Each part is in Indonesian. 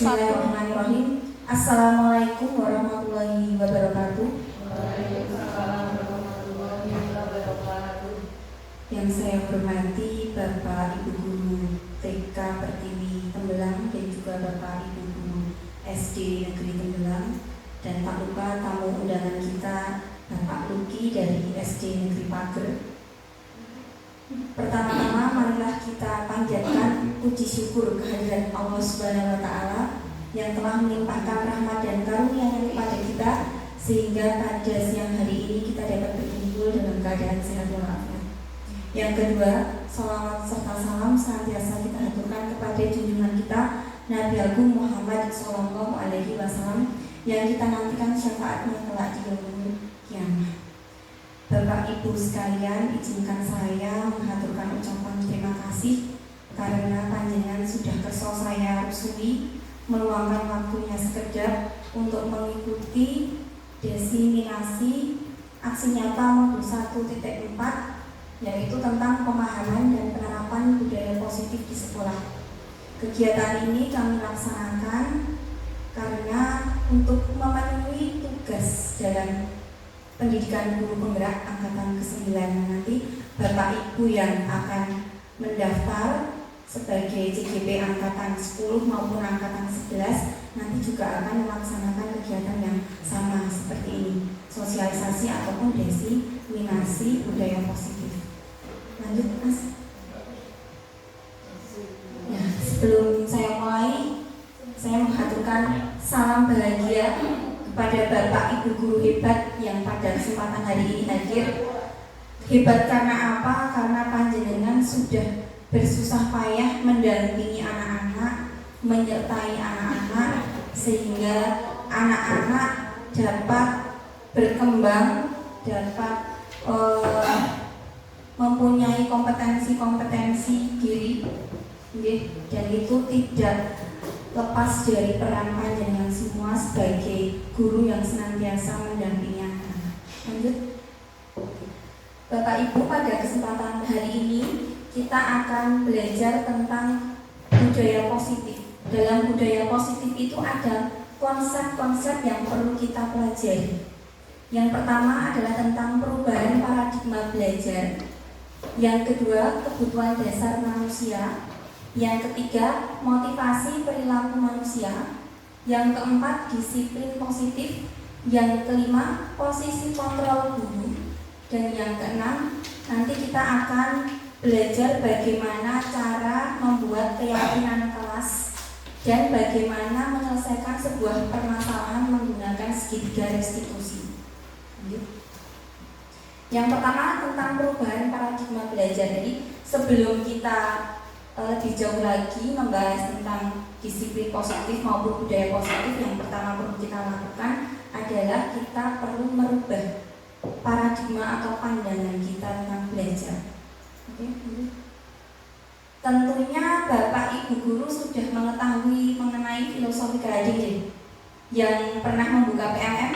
Bismillahirrahmanirrahim. Assalamualaikum warahmatullahi wabarakatuh. Waalaikumsalam warahmatullahi wabarakatuh. Yang saya hormati Bapak Ibu Guru TK Pertiwi Tembelang dan juga Bapak Ibu Guru SD Negeri Tembelang, dan tak lupa tamu undangan kita Bapak Luki dari SD Negeri Pager. Pertama-tama marilah kita panjatkan puji syukur kehadirat Allah Subhanahu wa Ta'ala yang telah melimpahkan rahmat dan karunia-Nya kepada kita, sehingga pada siang hari ini kita dapat berkumpul dalam keadaan sehat walafiat. Yang kedua, salawat serta salam senantiasa kita haturkan kepada junjungan kita Nabi Agung Muhammad Sallallahu Alaihi Wasallam yang kita nantikan syafaatnya kelak di yaumul kiamah. Bapak Ibu sekalian, izinkan saya mengaturkan ucapan terima kasih karena panjenengan sudah kersa saya rusui meluangkan waktunya sekedar untuk mengikuti diseminasi aksi nyata modul 1.4, yaitu tentang pemahaman dan penerapan budaya positif di sekolah. Kegiatan ini kami laksanakan karena untuk memenuhi tugas dalam pendidikan guru penggerak angkatan ke-9. Nanti Bapak Ibu yang akan mendaftar sebagai CGP angkatan 10 maupun angkatan 11 nanti juga akan melaksanakan kegiatan yang sama seperti ini, sosialisasi ataupun diseminasi budaya positif. Lanjut Mas. Ya, sebelum saya mulai, saya mengaturkan salam bahagia kepada Bapak Ibu guru hebat yang pada kesempatan hari ini hadir. Hebat karena apa? Karena panjenengan sudah bersusah payah mendampingi anak-anak, menyertai anak-anak, sehingga anak-anak dapat berkembang, dapat mempunyai kompetensi-kompetensi diri, dan itu tidak lepas dari peran panjenengan semua sebagai guru yang senantiasa mendampingi anak. Lanjut, Bapak Ibu, pada kesempatan hari ini kita akan belajar tentang budaya positif. Dalam budaya positif itu ada konsep-konsep yang perlu kita pelajari. Yang pertama adalah tentang perubahan paradigma belajar. Yang kedua, kebutuhan dasar manusia. Yang ketiga, motivasi perilaku manusia. Yang keempat, disiplin positif. Yang kelima, posisi kontrol guru. Dan yang keenam, nanti kita akan belajar bagaimana cara membuat keyakinan kelas dan bagaimana menyelesaikan sebuah permasalahan menggunakan segitiga restitusi. Yang pertama tentang perubahan paradigma belajar. Jadi sebelum kita lebih jauh lagi membahas tentang disiplin positif maupun budaya positif, yang pertama perlu kita lakukan adalah kita perlu merubah paradigma atau pandangan kita tentang belajar. Oke. Tentunya Bapak Ibu guru sudah mengetahui mengenai filosofi guiding. Yang pernah membuka PMM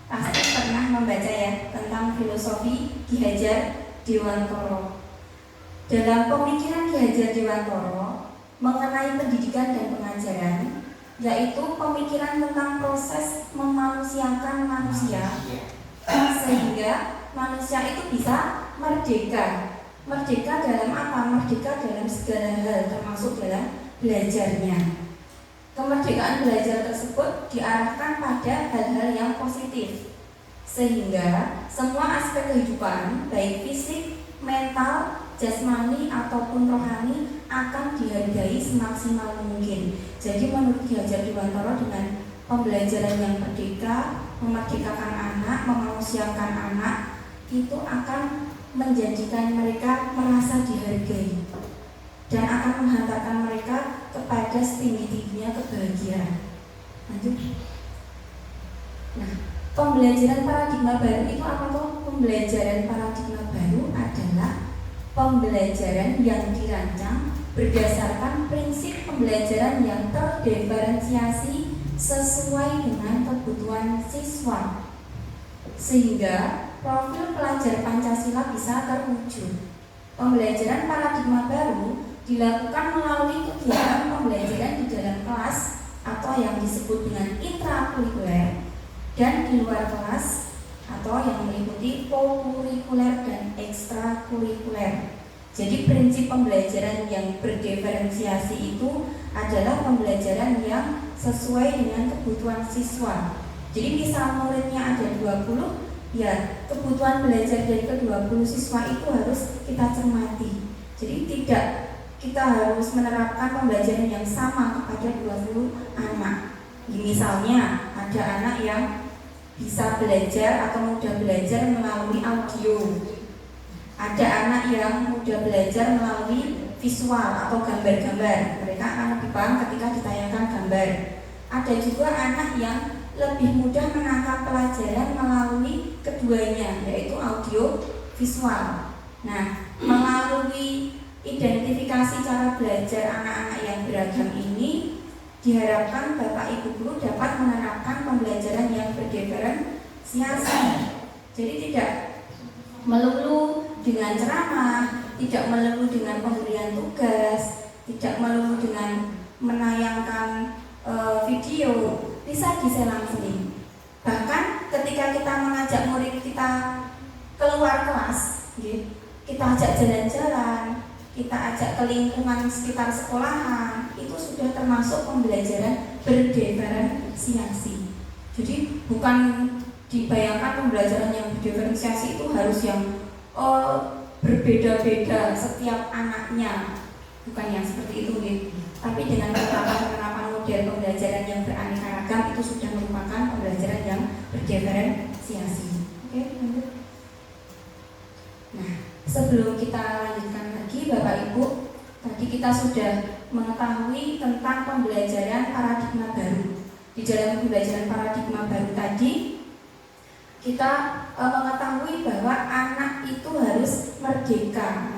pasti pernah membaca ya tentang filosofi Ki Hajar Dewantara. Dalam pemikiran Ki Hajar Dewantara mengenai pendidikan dan pengajaran, yaitu pemikiran tentang proses memanusiakan manusia sehingga manusia itu bisa merdeka. Merdeka dalam apa? Merdeka dalam segala hal, termasuk dalam belajarnya. Kemerdekaan belajar tersebut diarahkan pada hal-hal yang positif, sehingga semua aspek kehidupan, baik fisik, mental, jasmani ataupun rohani akan dihargai semaksimal mungkin. Jadi menurut Ki Hajar Dewantara, dengan pembelajaran yang merdeka, memerdekakan anak, memanusiakan anak, itu akan menjadikan mereka merasa dihargai dan akan menghantarkan mereka kepada setinggi-tingginya kebahagiaan. Lanjut. Nah, pembelajaran paradigma baru itu apa tuh? Pembelajaran paradigma baru adalah pembelajaran yang dirancang berdasarkan prinsip pembelajaran yang terdiferensiasi sesuai dengan kebutuhan siswa, sehingga profil pelajar Pancasila bisa terwujud. Pembelajaran paradigma baru dilakukan melalui kegiatan pembelajaran di dalam kelas atau yang disebut dengan intrakurikuler, dan di luar kelas atau yang meliputi kokurikuler dan ekstrakurikuler. Jadi prinsip pembelajaran yang berdiferensiasi itu adalah pembelajaran yang sesuai dengan kebutuhan siswa. Jadi misal muridnya ada 20, ya kebutuhan belajar dari ke-20 siswa itu harus kita cermati. Jadi tidak kita harus menerapkan pembelajaran yang sama kepada 20 anak. Misalnya ada anak yang bisa belajar atau mudah belajar melalui audio, ada anak yang mudah belajar melalui visual atau gambar-gambar, mereka akan lebih paham ketika ditayangkan gambar. Ada juga anak yang lebih mudah menangkap pelajaran melalui keduanya, yaitu audio visual. Nah, melalui identifikasi cara belajar anak-anak yang beragam ini, diharapkan Bapak Ibu Guru dapat menerapkan pembelajaran yang berdiferensiasi. Jadi tidak melulu dengan ceramah, tidak melulu dengan pemberian tugas, tidak melulu dengan menayangkan video, bisa diselang-seling. Bahkan ketika kita mengajak murid kita keluar kelas, kita ajak jalan-jalan, kita ajak ke lingkungan sekitar sekolahan, itu sudah termasuk pembelajaran berdiferensiasi. Jadi bukan dibayangkan pembelajaran yang berdiferensiasi itu harus yang berbeda-beda setiap anaknya, bukan yang seperti itu, tapi dengan penerapan model pembelajaran yang beraneka ragam itu sudah merupakan pembelajaran yang berdiferensiasi. Oke, lanjut. Nah, sebelum kita lanjutkan lagi Bapak Ibu, tadi kita sudah mengetahui tentang pembelajaran paradigma baru. Di dalam pembelajaran paradigma baru tadi kita mengetahui bahwa anak itu harus merdeka.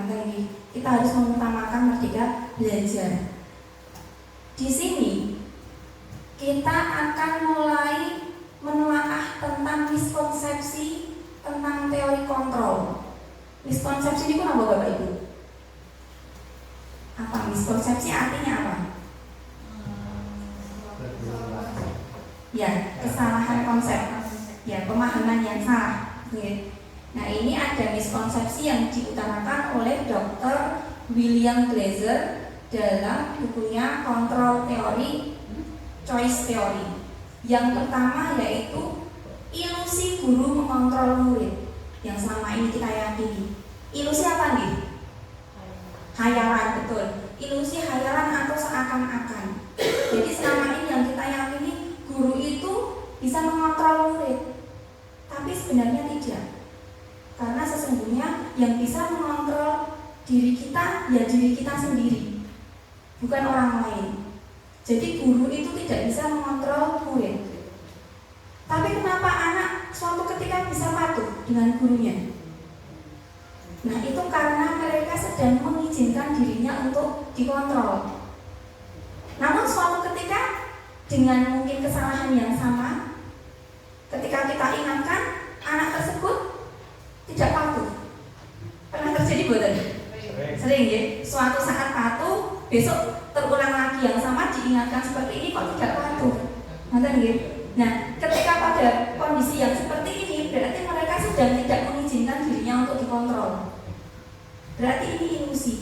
Kita harus mengutamakan merdeka belajar. Di sini kita akan mulai menelaah tentang miskonsepsi tentang teori kontrol. Miskonsepsi itu apa Bapak Ibu? Apa miskonsepsi artinya apa? Ya, kesalahan konsep. Ya, pemahaman yang salah. Nah, ini ada miskonsepsi yang diutarakan oleh Dr. William Glasser dalam bukunya Control Theory, Choice Theory. Yang pertama yaitu ilusi guru mengontrol murid yang selama ini kita yakini. Ilusi apa nih? Hayalan, betul. Ilusi hayalan atau seakan-akan. Jadi selama ini yang kita yakini guru itu bisa mengontrol murid, tapi sebenarnya tidak. Karena sesungguhnya yang bisa mengontrol diri kita ya diri kita sendiri, bukan orang lain. Jadi guru itu tidak bisa mengontrol murid. Tapi kenapa anak suatu ketika bisa patuh dengan gurunya? Nah, itu karena mereka sedang mengizinkan dirinya untuk dikontrol. Namun suatu ketika dengan mungkin kesalahan yang sama, ketika kita ingatkan, anak tersebut tidak patuh. Pernah terjadi buatan? Sering ya. Suatu saat patuh, besok terulang lagi yang sama, diingatkan seperti ini kok tidak patuh. Nah, ketika pada kondisi yang seperti ini, berarti mereka sedang tidak mengizinkan dirinya untuk dikontrol. Berarti ini ilusi.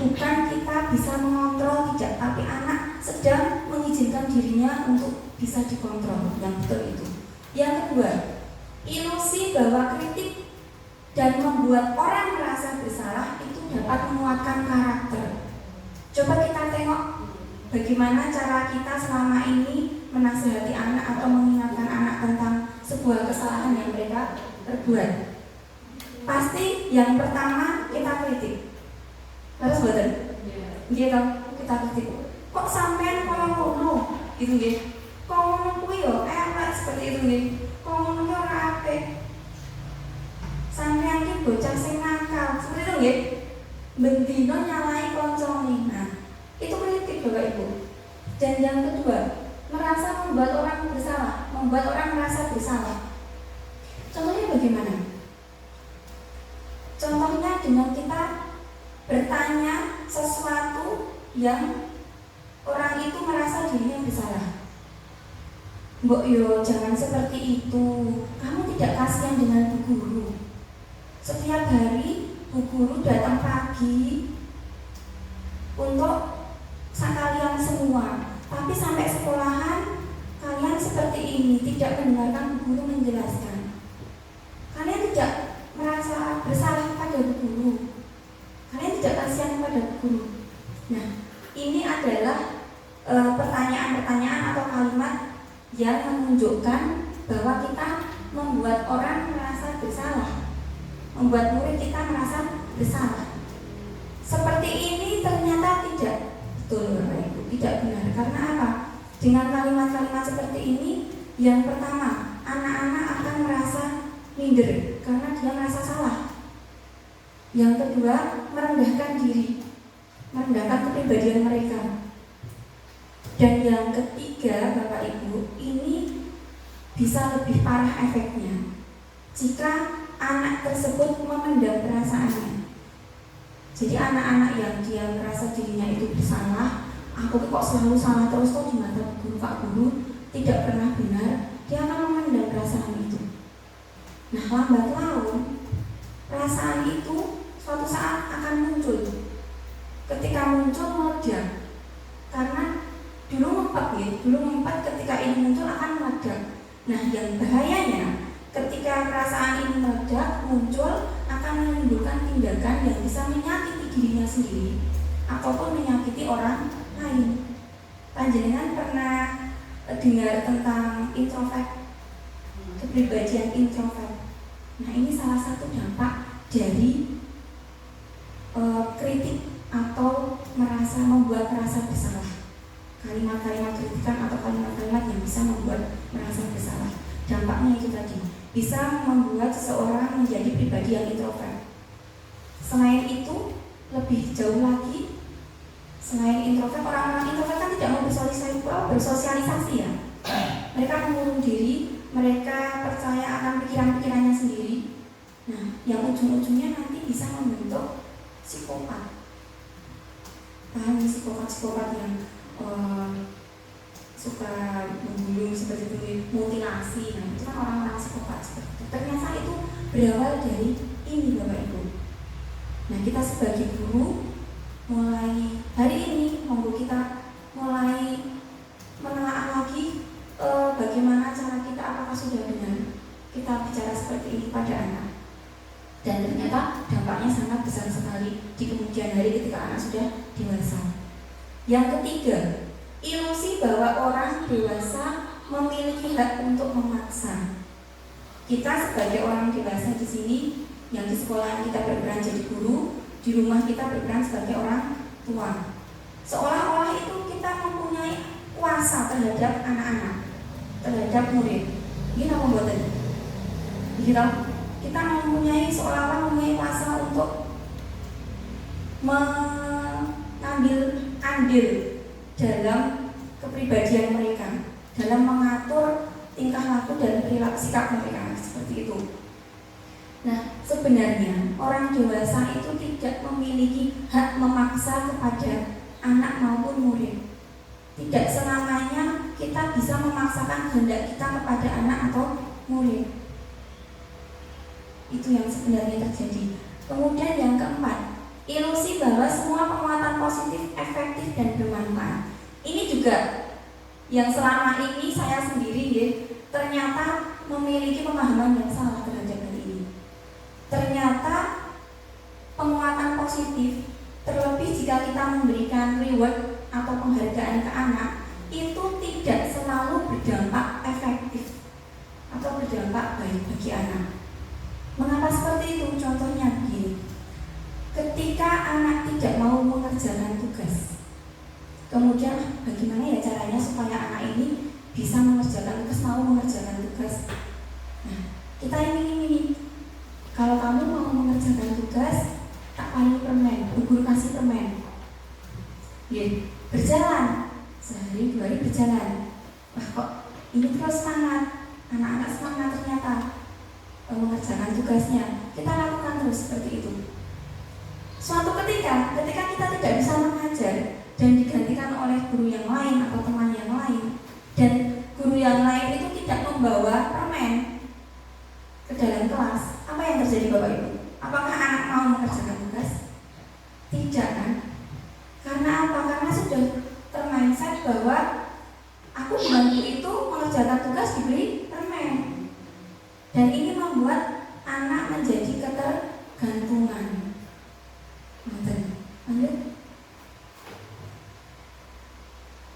Bukan kita bisa mengontrol, tidak, tapi anak sedang mengizinkan dirinya untuk bisa dikontrol. Yang betul itu. Yang kedua, ilusi bahwa kritik dan membuat orang merasa bersalah itu dapat menguatkan karakter. Coba kita tengok bagaimana cara kita selama ini menasihati anak atau mengingatkan anak tentang sebuah kesalahan yang mereka perbuat. Pasti yang pertama kita kritik. Terus betul? Gitu, kita kritik. Kok sampean koyo ngono? Gitu nggih. Kok ngono kuwi yo elek seperti itu nggih. Kok ngono ki ora apik. Sampean ki bocah sing nakal. Seperti itu nggih. Bendino nyalai koncone. Nah, itu kritik Bapak Ibu. Dan yang kedua, merasa membuat orang bersalah, membuat orang merasa bersalah. Contohnya bagaimana? Contohnya dengan kita bertanya sesuatu yang orang itu merasa dirinya bersalah. Mbok yo jangan seperti itu. Kamu tidak kasihan dengan Bu Guru. Setiap hari Bu Guru datang pagi untuk kalian semua. Tapi sampai sekolahan kalian seperti ini, tidak mendengarkan Bu Guru menjelaskan. Kalian tidak merasa bersalah kepada Bu Guru. Kalian tidak kasihan kepada Bu Guru. Nah, ini adalah pertanyaan-pertanyaan atau kalimat yang menunjukkan bahwa kita membuat orang merasa bersalah, membuat murid kita merasa bersalah. Seperti ini ternyata tidak betul, Bapak Ibu, tidak benar. Karena apa? Dengan kalimat-kalimat seperti ini, yang pertama, anak-anak akan merasa minder karena dia merasa salah. Yang kedua, merendahkan diri, merendahkan kepribadian mereka. Dan yang ketiga, Bapak Ibu, ini bisa lebih parah efeknya jika anak tersebut memendam perasaannya. Jadi anak-anak yang dia merasa dirinya itu bersalah, aku kok selalu salah terus kok di mata guru, Pak Guru, tidak pernah benar, dia akan memendam perasaan itu. Nah, lambat laun perasaan itu suatu saat akan muncul. Ketika muncul meledak, karena dulu ngempet ketika ini muncul akan meledak. Nah, yang bahayanya ketika perasaan ini meledak, muncul, akan menimbulkan tindakan yang bisa menyakiti dirinya sendiri ataupun menyakiti orang lain. Panjenengan pernah dengar tentang introvert, kepribadian introvert. Nah, ini salah satu dampak dari kritik atau membuat merasa bersalah. Kalimat-kalimat kritikan atau kalimat-kalimat yang bisa membuat merasa bersalah. Dampaknya itu tadi bisa membuat seseorang menjadi pribadi yang introvert. Selain itu, lebih jauh lagi, selain introvert, orang-orang introvert kan tidak mau bersosialisasi ya. Mereka mengurung diri, mereka percaya akan pikiran-pikirannya sendiri. Nah, yang ujung-ujungnya nanti bisa membentuk psikopat. Paham psikopat yang suka membunuh seperti itu, mutilasi. Nah, itu kan orang-orang psikopat seperti itu. Ternyata itu berawal dari ini, Bapak Ibu. Nah, kita sebagai guru mulai hari ini monggo kita mulai menelaah lagi bagaimana cara kita, apakah sudah benar kita bicara seperti ini pada anak. Dan ternyata dampaknya sangat besar sekali di kemudian hari ketika anak sudah dewasa. Yang ketiga, ilusi bahwa orang dewasa memiliki hak untuk memaksa. Kita sebagai orang dewasa di sini, yang di sekolah kita berperan jadi guru, di rumah kita berperan sebagai orang tua. Seolah-olah itu kita mempunyai kuasa terhadap anak-anak, terhadap murid. Ini apa buatan? Kita mempunyai seolah-olah mempunyai kuasa untuk mengambil andil dalam kepribadian mereka, dalam mengatur tingkah laku dan perilaku sikap mereka seperti itu. Nah, sebenarnya orang dewasa itu tidak memiliki hak memaksa kepada anak maupun murid. Tidak selamanya kita bisa memaksakan kehendak kita kepada anak atau murid. Itu yang sebenarnya terjadi. Kemudian yang keempat, ilusi bahwa semua penguatan positif efektif dan bermanfaat. Ini juga yang selama ini saya sendiri ternyata memiliki pemahaman yang salah terhadap hal ini. Ternyata penguatan positif, terlebih jika kita memberikan reward atau penghargaan ke anak, itu tidak selalu berdampak efektif atau berdampak baik bagi anak. Mengapa seperti itu? Contohnya begini. Ketika anak tidak mau mengerjakan tugas, kemudian bagaimana ya caranya supaya anak ini bisa mengerjakan tugas, mau mengerjakan tugas. Nah, kita ini kalau kamu mau mengerjakan tugas, tak paling permen, guru kasih permen. Berjalan, sehari dua hari berjalan. Wah, kok ini terus semangat, anak-anak semangat ternyata mengerjakan tugasnya. Kita lakukan terus seperti itu. Suatu ketika kita tidak bisa mengajar dan digantikan oleh guru yang lain atau teman yang lain, dan guru yang lain itu tidak membawa permen ke dalam kelas, apa yang terjadi Bapak Ibu? Apakah anak mau mengerjakan tugas? Tidak kan? Karena apa? Karena sudah termindset bahwa aku bantu itu mengerjakan tugas diberi permen, dan ini membuat anak menjadi ketergantungan. Lanjut.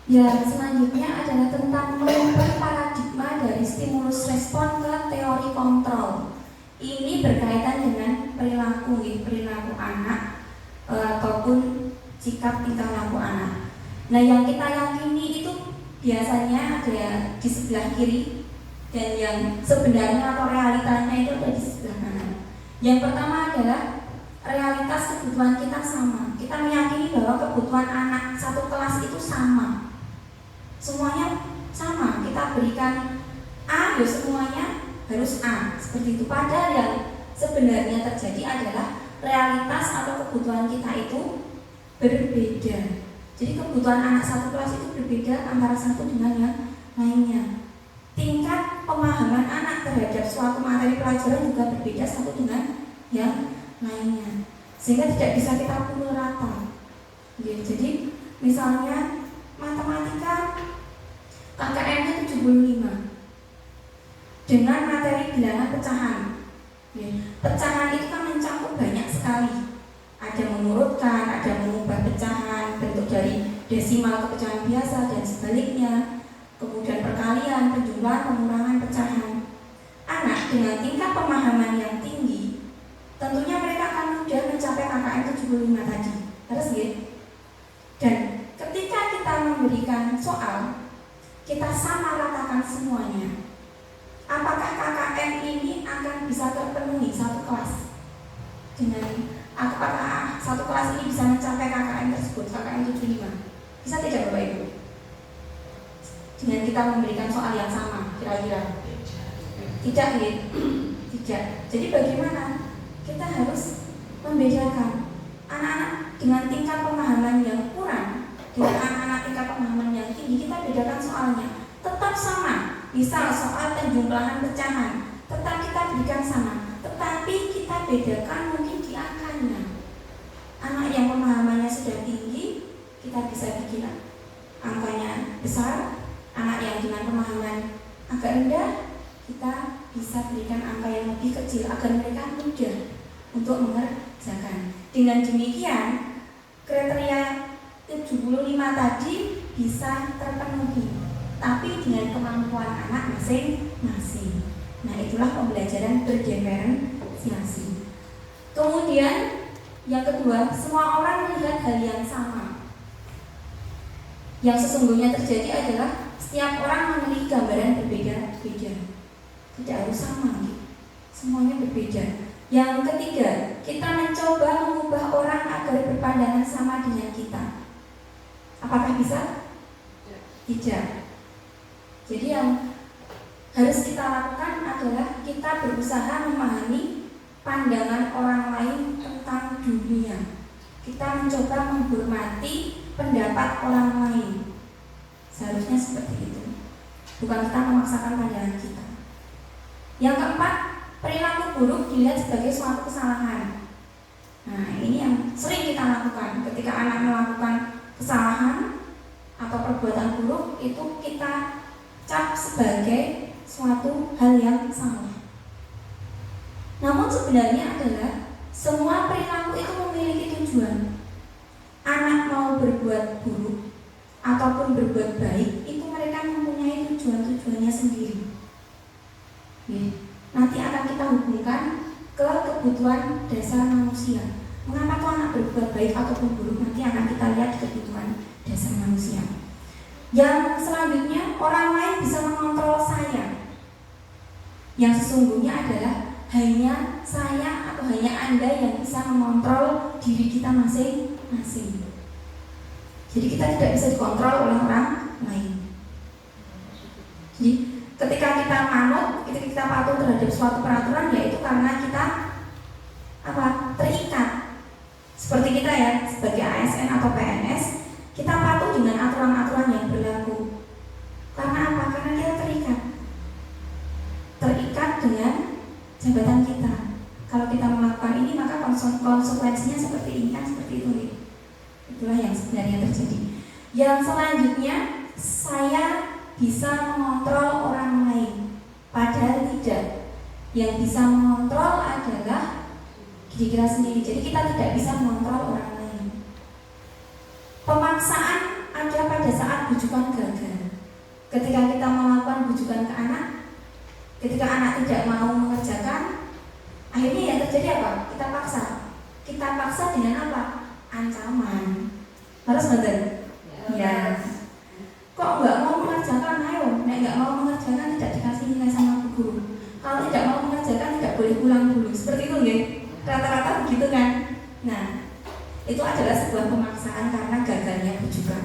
Ya, selanjutnya adalah tentang mengubah paradigma dari stimulus respon ke teori kontrol. Ini berkaitan dengan perilaku anak ataupun sikap tingkah laku anak. Nah, yang kita yakini itu biasanya ada di sebelah kiri, dan yang sebenarnya atau realitanya itu ada di sebelah kanan. Yang pertama adalah realitas kebutuhan kita sama. Kita meyakini bahwa kebutuhan anak satu kelas itu sama. Semuanya sama, kita berikan A, ya semuanya harus A, seperti itu. Padahal yang sebenarnya terjadi adalah realitas atau kebutuhan kita itu berbeda. Jadi kebutuhan anak satu kelas itu berbeda antara satu dengan yang lainnya. Tingkat pemahaman anak terhadap suatu materi pelajaran juga berbeda satu dengan yang lainnya, sehingga tidak bisa kita pukul rata. Jadi misalnya matematika KKM-nya 75 dengan materi bilangan pecahan. Pecahan itu kan mencakup banyak sekali. Ada mengurutkan, ada mengubah pecahan, bentuk dari desimal ke pecahan biasa dan sebaliknya. Kemudian perkalian, penjumlahan, pengurangan pecahan. Anak dengan tingkat pemahaman yang tinggi, tentunya mereka akan mudah mencapai KKM 75 tadi. Harus gitu. Dan ketika kita memberikan soal, kita sama ratakan semuanya. Apakah KKM ini akan bisa terpenuhi satu kelas? Apakah satu kelas ini bisa mencapai KKM tersebut, KKM 75? Bisa tidak Bapak Ibu? Dengan kita memberikan soal yang sama, kira-kira? Tidak, gitu? Tidak. Jadi bagaimana? Kita harus membedakan anak-anak dengan tingkat pemahaman yang kurang dengan anak-anak tingkat pemahaman yang tinggi. Kita bedakan soalnya, tetap sama. Misal soal penjumlahan pecahan, tetap kita berikan sama, tetapi kita bedakan mungkin di angkanya. Anak yang pemahamannya sudah tinggi, kita bisa bikin angkanya besar. Anak yang dengan pemahaman agak rendah, kita bisa berikan angka yang lebih kecil agar mereka mudah untuk mengerjakan. Dengan demikian, kriteria 75 tadi bisa terpenuhi, tapi dengan kemampuan anak masing-masing. Nah, itulah pembelajaran berdiferensiasi. Kemudian yang kedua, semua orang melihat hal yang sama. Yang sesungguhnya terjadi adalah setiap orang memiliki gambaran berbeda-beda. Tidak harus sama, semuanya berbeda. Yang ketiga, kita mencoba mengubah orang agar berpandangan sama dengan kita. Apakah bisa? Tidak. Jadi yang harus kita lakukan adalah kita berusaha memahami pandangan orang lain tentang dunia. Kita mencoba menghormati pendapat orang lain. Seharusnya seperti itu. Bukan kita memaksakan pandangan kita. Yang keempat, perilaku buruk dilihat sebagai suatu kesalahan. Nah, ini yang sering kita lakukan ketika anak melakukan kesalahan atau perbuatan buruk, itu kita cap sebagai suatu hal yang salah. Namun sebenarnya adalah semua perilaku itu memiliki tujuan. Anak mau berbuat buruk ataupun berbuat baik, itu mereka mempunyai tujuan-tujuannya sendiri. Nanti akan kita hubungkan ke kebutuhan dasar manusia. Mengapa tuh anak berbuat baik ataupun buruk, nanti akan kita lihat di kebutuhan dasar manusia. Yang selanjutnya, orang lain bisa mengontrol saya. Yang sesungguhnya adalah hanya saya atau hanya Anda yang bisa mengontrol diri kita masing-masing. Jadi kita tidak bisa dikontrol oleh orang lain. Jadi ketika kita manut, ketika kita patuh terhadap suatu peraturan, yaitu karena kita terikat. Seperti kita ya, sebagai ASN atau PNS, kita patuh dengan aturan-aturan yang berlaku. Karena apa? Karena kita terikat dengan jabatan kita. Kalau kita melakukan ini maka konsekuensinya seperti ini kan, seperti itu nih. Itulah yang sebenarnya terjadi. Yang selanjutnya, saya bisa mengontrol orang lain, padahal tidak. Yang bisa mengontrol adalah diri kita sendiri. Jadi kita tidak bisa mengontrol orang lain. Pemaksaan ada pada saat bujukan gagal. Ketika kita melakukan bujukan ke anak, ketika anak tidak mau mengerjakan, akhirnya yang terjadi apa? Kita paksa. Kita paksa dengan apa? Ancaman. Harus betul? Ya. Kok nggak mau mengerjakan? Ayo, nggak mau mengerjakan tidak dikasih nilai sama bu guru. Kalau tidak mau mengerjakan tidak boleh pulang dulu. Seperti itu nggih? Rata-rata begitu kan? Nah, itu adalah sebuah pemaksaan karena gagalnya bujukan.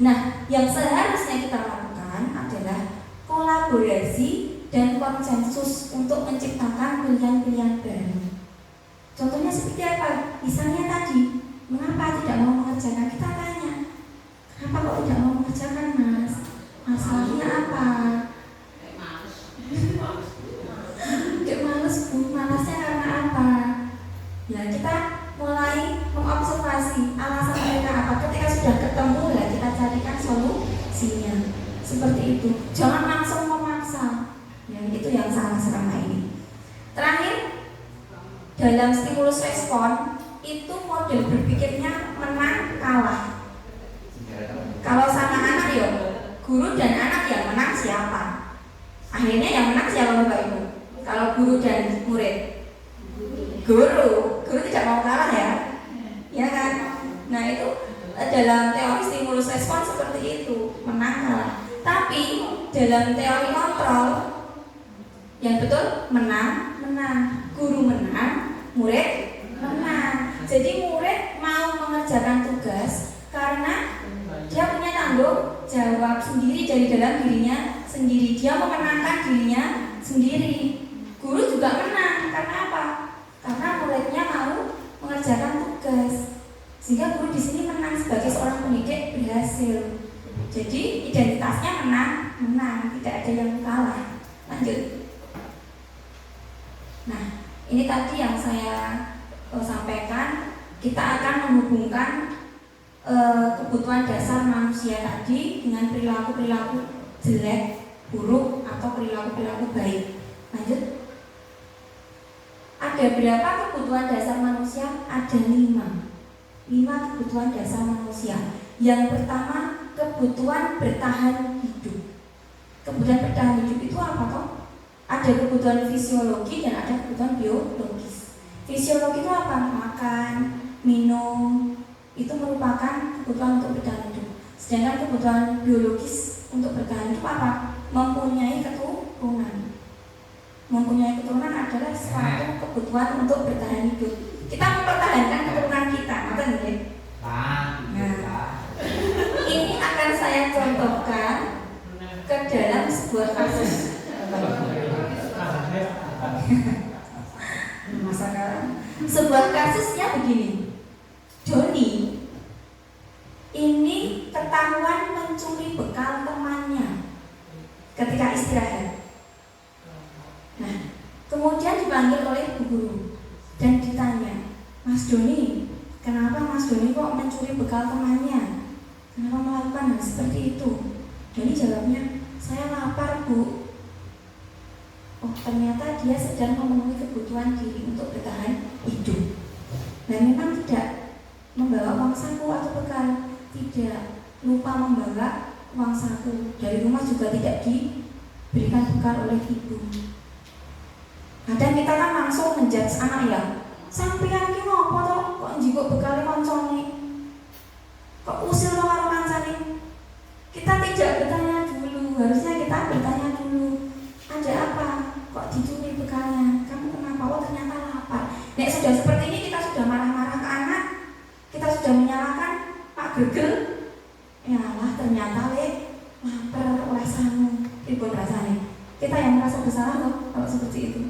Nah, yang seharusnya kita lakukan adalah kolaborasi dan konsensus untuk menciptakan pilihan-pilihan baru. Contohnya seperti apa? Misalnya tadi, mengapa tidak mau mengerjakan? Kita tanya, kenapa kok tidak mau mengerjakan, Mas? Masalahnya apa? Kayak males, Bu. Malasnya karena apa? Ya, kita mulai mengobservasi alasan mereka apa. Ketika sudah ketemu, ya kita carikan solusinya. Seperti itu. Jangan langsung memaksa. Ya, itu yang salah selama ini. Terakhir, dalam stimulus respon itu model berpikirnya menang kalah. Kalau sama anak ya, guru dan anak yang menang siapa? Akhirnya yang menang siapa Bapak Ibu? Kalau guru dan murid, guru tidak mau kalah ya, ya kan? Nah itu dalam teori stimulus respon seperti itu, menang kalah. Tapi dalam teori kontrol yang betul menang, guru menang, murid menang. Jadi murid mau mengerjakan tugas karena dia punya tanggung jawab sendiri dari dalam dirinya sendiri. Dia memenangkan dirinya sendiri. Guru juga menang karena apa? Karena muridnya mau mengerjakan tugas. Sehingga guru di sini menang sebagai seorang pendidik berhasil. Jadi identitasnya menang, tidak ada yang kalah. Lanjut. Nah, ini tadi yang saya sampaikan. Kita akan menghubungkan kebutuhan dasar manusia tadi dengan perilaku-perilaku jelek, buruk, atau perilaku-perilaku baik. Lanjut. Ada berapa kebutuhan dasar manusia? Ada 5 kebutuhan dasar manusia. Yang pertama, kebutuhan bertahan hidup. Kebutuhan bertahan hidup itu apa toh? Ada kebutuhan fisiologi dan ada kebutuhan biologis. Fisiologi itu apa? Makan, minum, itu merupakan kebutuhan untuk bertahan hidup. Sedangkan kebutuhan biologis untuk bertahan hidup apa? Mempunyai keturunan. Mempunyai keturunan adalah suatu kebutuhan untuk bertahan hidup. Kita mempertahankan keturunan kita, ngerti nggih? Nah, ini akan saya contohkan ke dalam sebuah kasus. Sebuah kasusnya begini. Doni ini ketahuan mencuri bekal temannya ketika istirahat. Nah, kemudian dipanggil oleh bu guru dan ditanya, Mas Doni, kenapa Mas Doni kok mencuri bekal temannya? Kenapa melakukan hal seperti itu? Doni jawabnya, saya lapar Bu. Oh, ternyata dia sedang memenuhi kebutuhan diri untuk bertahan hidup. Dan memang tidak membawa uang saku atau bekal, tidak, lupa membawa uang saku. Dari rumah juga tidak diberikan bekal oleh ibu. Kadang kita kan langsung menjudge anak ya, sampeyan iki ngopo to kok njikuk bekale koncone? Kok usil to karo kancane? Kita tidak bertanya dulu, harusnya kita bertanya dulu. Ada apa? Kok dicuri bekalnya? Kamu kenapa? Oh ternyata lapar. Nek sudah seperti ini kita sudah marah-marah ke anak, kita sudah menyalahkan Pak Gregel. Ya lah ternyata lapar rasamu. Pripun rasane? Kita yang merasa bersalah loh kalau seperti itu.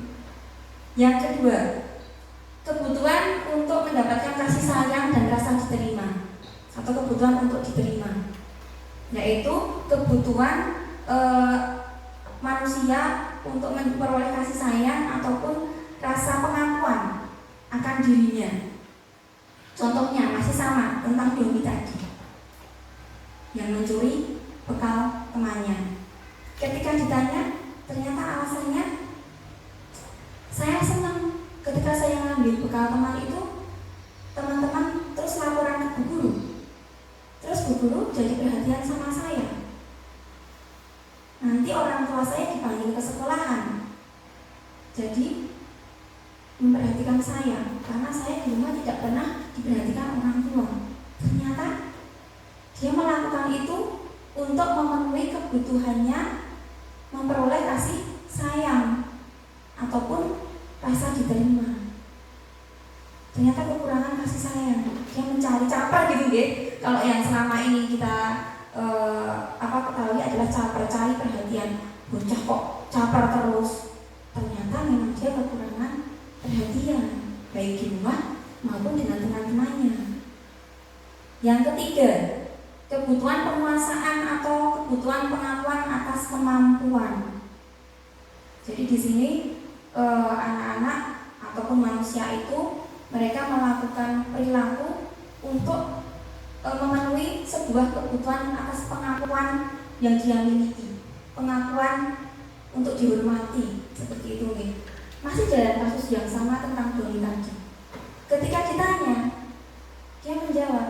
Yang kedua, kebutuhan untuk mendapatkan kasih sayang dan rasa diterima, atau kebutuhan untuk diterima. yaitu kebutuhan manusia untuk memperoleh kasih sayang ataupun rasa pengakuan akan dirinya. Contohnya masih sama tentang Doni tadi yang mencuri bekal temannya. Ketika ditanya, ternyata alasannya, saya senang ketika saya ngambil bekal teman itu, teman-teman terus laporan ke bu guru, terus bu guru jadi perhatian sama saya. Nanti orang tua saya dipanggil ke sekolahan, jadi memperhatikan saya karena saya di rumah tidak pernah diperhatikan orang tua. Ternyata dia melakukan itu untuk memenuhi kebutuhannya memperoleh kasih sayang ataupun rasa diterima. Ternyata kekurangan kasih sayang, dia mencari caper gitu ya. Kalau yang selama ini kita ketahui adalah caper, cari perhatian. Bocah kok caper terus, ternyata memang dia kekurangan perhatian baik di rumah maupun dengan teman-temannya. Yang ketiga, kebutuhan penguasaan atau kebutuhan pengakuan atas kemampuan. Jadi di sini anak-anak ataupun manusia itu mereka melakukan perilaku untuk memenuhi sebuah kebutuhan atas pengakuan yang dia miliki, pengakuan untuk dihormati, seperti itu nih. Masih dalam kasus yang sama tentang Doni tadi. Ketika ditanya, dia menjawab,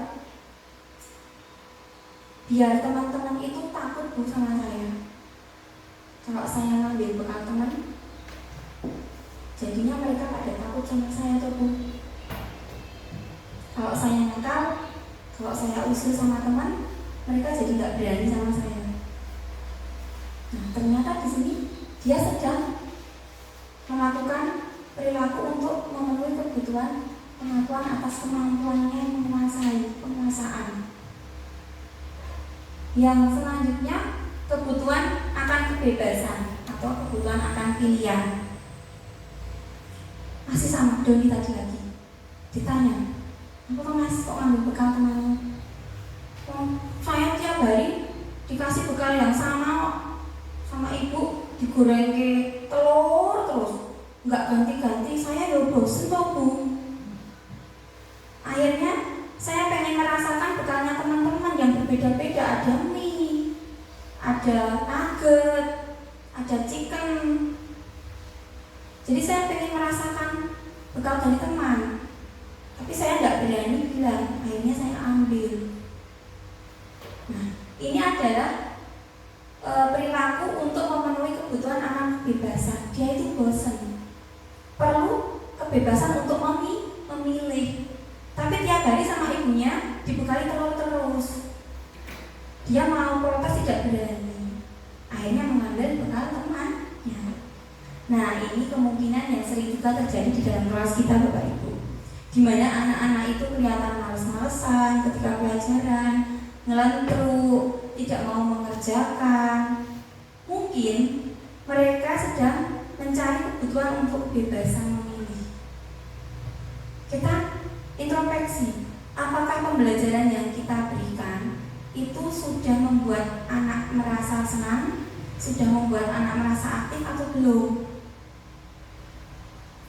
biar teman-teman itu takut bu sama saya. Kalau saya ngambil bekal teman, jadinya mereka pada takut sama saya tuh bu. Kalau saya nakal, kalau saya usil sama teman, mereka jadi nggak berani sama saya. Nah, ternyata di sini dia sedang melakukan perilaku untuk memenuhi kebutuhan pengakuan atas kemampuannya menguasai penguasaan. Yang selanjutnya, kebutuhan akan kebebasan atau kebutuhan akan pilihan. Masih sama Doni tadi lagi. Ditanya, apa mas kok ngambil bekal temannya? Saya tiap hari dikasih bekal yang sama ibu, digoreng ke telur terus, nggak ganti-ganti. Saya ya bosen kok bu. Akhirnya saya pengen merasakan bekalnya teman-teman yang berbeda-beda. Ada mie, ada nugget, ada chicken. Jadi saya pengen merasakan bekal dari teman, tapi saya nggak berani bilang. Akhirnya saya ambil. Nah, ini adalah perilaku untuk memenuhi kebutuhan akan kebebasan. Dia itu bosan, perlu kebebasan untuk memilih. Tapi tiap hari sama ibunya dibekali telur terus. Dia mau protes tidak berani. Akhirnya mengambil bekal temannya. Nah, ini kemungkinan yang sering juga terjadi di dalam kelas kita Bapak Ibu, di mana anak-anak itu kelihatan males-malesan ketika pelajaran, ngelantruk, tidak mau mengerjakan. Mungkin mereka sedang mencari kebutuhan untuk kebebasan memilih. Kita introspeksi, apakah pembelajaran yang kita berikan itu sudah membuat anak merasa senang, sudah membuat anak merasa aktif atau belum?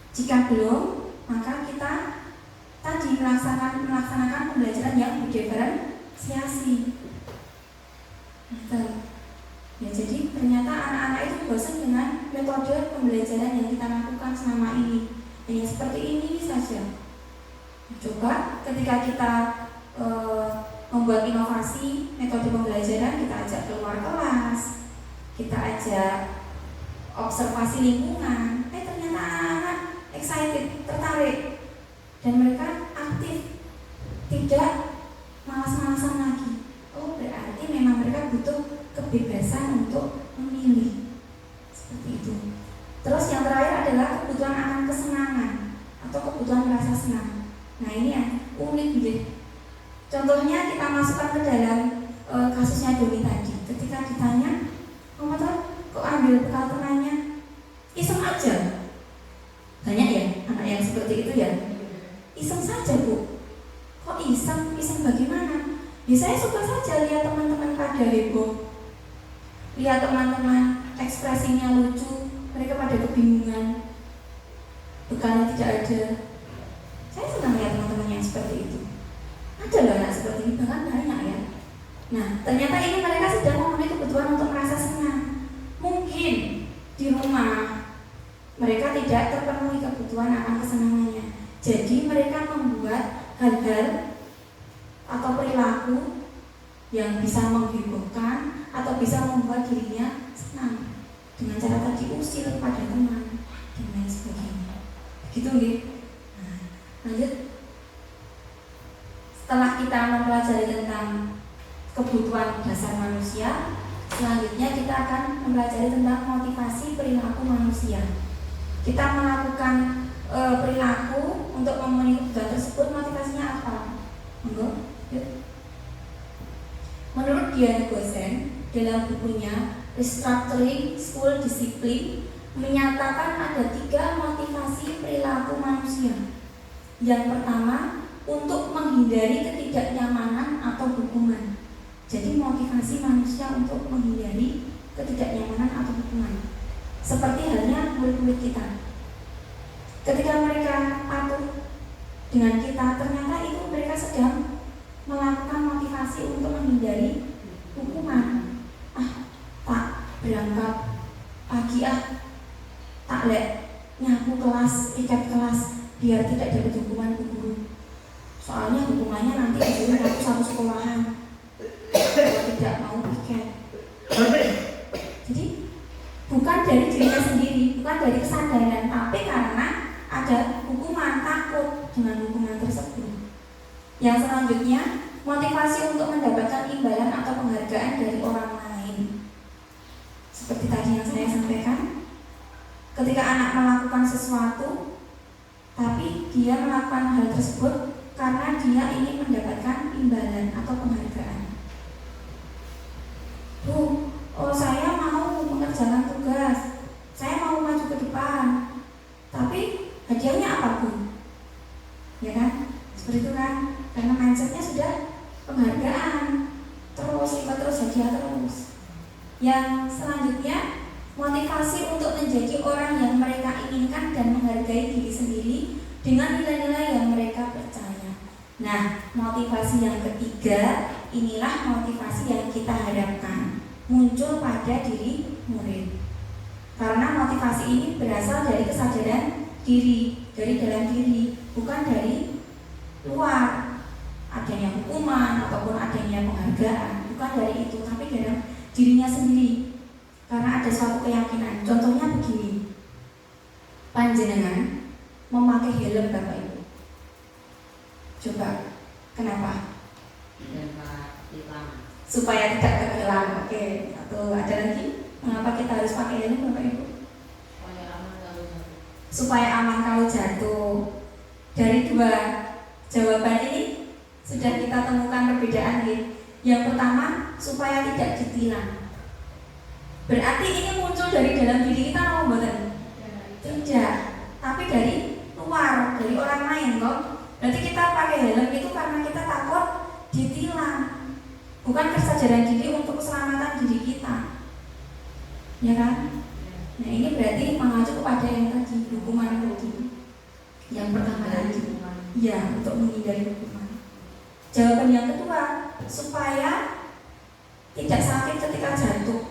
Jika belum, maka kita tadi melaksanakan pembelajaran yang berdiferensiasi. Ya, jadi ternyata anak-anak itu bosan dengan metode pembelajaran yang kita lakukan selama ini. Hanya seperti ini saja. Coba ketika kita membuat inovasi metode pembelajaran, kita ajak keluar kelas, kita ajak observasi lingkungan. Ternyata anak-anak excited, tertarik, dan mereka aktif, tidak malas-malasan lagi. Oh, berarti memang mereka butuh kebebasan untuk memilih. Seperti itu. Terus yang terakhir adalah kebutuhan akan kesenangan atau kebutuhan merasa senang. Nah, ini yang unik gitu. Contohnya kita masukkan ke dalam kasusnya Doni tadi. Ketika ditanya, "Kamu tahu kok ambil bekal temannya?" Iseng aja. Banyak ya anak yang seperti itu ya. Iseng saja bu. Kok iseng? Iseng bagaimana? Ya saya suka saja lihat teman-teman pada heboh, lihat teman-teman ekspresinya lucu, mereka pada kebingungan, bekalnya tidak ada. Saya senang lihat teman-teman yang seperti itu. Ada loh anak seperti ini, bahkan banyak ya. Nah, ternyata ini mereka sedang memenuhi kebutuhan untuk merasa senang. Mungkin di rumah mereka tidak terpenuhi kebutuhan akan kesenangannya. Jadi mereka membuat hal-hal atau perilaku yang bisa menghiburkan atau bisa membuat dirinya senang dengan cara tadi usir pada teman dan lain sebagainya. Begitu nih. Nah, lanjut. Setelah kita mempelajari tentang kebutuhan dasar manusia, selanjutnya kita akan mempelajari tentang motivasi perilaku manusia. Kita melakukan perilaku untuk memenuhi kebutuhan tersebut, motivasinya apa? Monggo. Menurut Dian Gosen dalam bukunya Restructuring School Discipline menyatakan ada 3 motivasi perilaku manusia. Yang pertama, untuk menghindari ketidaknyamanan atau hukuman. Jadi motivasi manusia untuk menghindari ketidaknyamanan atau hukuman. Seperti halnya murid-murid kita. Ketika mereka patuh dengan kita, ternyata itu mereka sedang melakukan motivasi untuk menghindari hukuman. Tak berangkat pagi tak nyapu kelas, ikat kelas biar tidak dapat hukuman ke guru. Soalnya hukumannya nanti disuruh nyapu satu sekolahan kalau tidak mau piket. Jadi bukan dari dirinya sendiri, bukan dari kesadaran, tapi karena ada hukuman, takut dengan hukuman tersebut. Yang selanjutnya, motivasi untuk mendapatkan imbalan atau penghargaan dari orang lain. Seperti tadi yang saya sampaikan, ketika anak melakukan sesuatu, tapi dia melakukan hal tersebut karena dia ingin mendapatkan imbalan atau penghargaan. Bu, saya mau mengerjakan tugas, saya mau maju ke depan, tapi hadiahnya apa, Bu? Ya kan? Seperti itu kan? Karena mindsetnya sudah penghargaan, terus ikut terus hadiah terus. Yang selanjutnya, motivasi untuk menjadi orang yang mereka inginkan dan menghargai diri sendiri dengan nilai-nilai yang mereka percaya. Nah, motivasi yang ketiga, inilah motivasi yang kita harapkan muncul pada diri murid. Karena motivasi ini berasal dari kesadaran diri, dari dalam diri, bukan dari luar. Adanya hukuman ataupun adanya penghargaan, bukan dari itu, tapi dalam dirinya sendiri. Karena ada suatu keyakinan. Contohnya begini, panjenengan memakai helm Bapak Ibu. Coba, kenapa? Supaya tidak tenggelam. Oke, atau ada lagi? Mengapa kita harus pakai helm Bapak Ibu? Supaya aman kalau jatuh. Dari 2 jawaban ini sudah kita temukan perbedaan nih. Yang pertama, supaya tidak ditilang. Berarti ini muncul dari dalam diri kita mau buatan? Tidak, tapi dari luar, dari orang lain kok. Berarti kita pakai helm itu karena kita takut ditilang, bukan kesadaran diri untuk keselamatan diri kita. Ya kan? Nah ini berarti mengacu kepada yang tadi, hukuman tadi. Yang pertama tadi, ya, untuk menghindari hukuman. Jawaban yang kedua, supaya tidak sakit ketika jatuh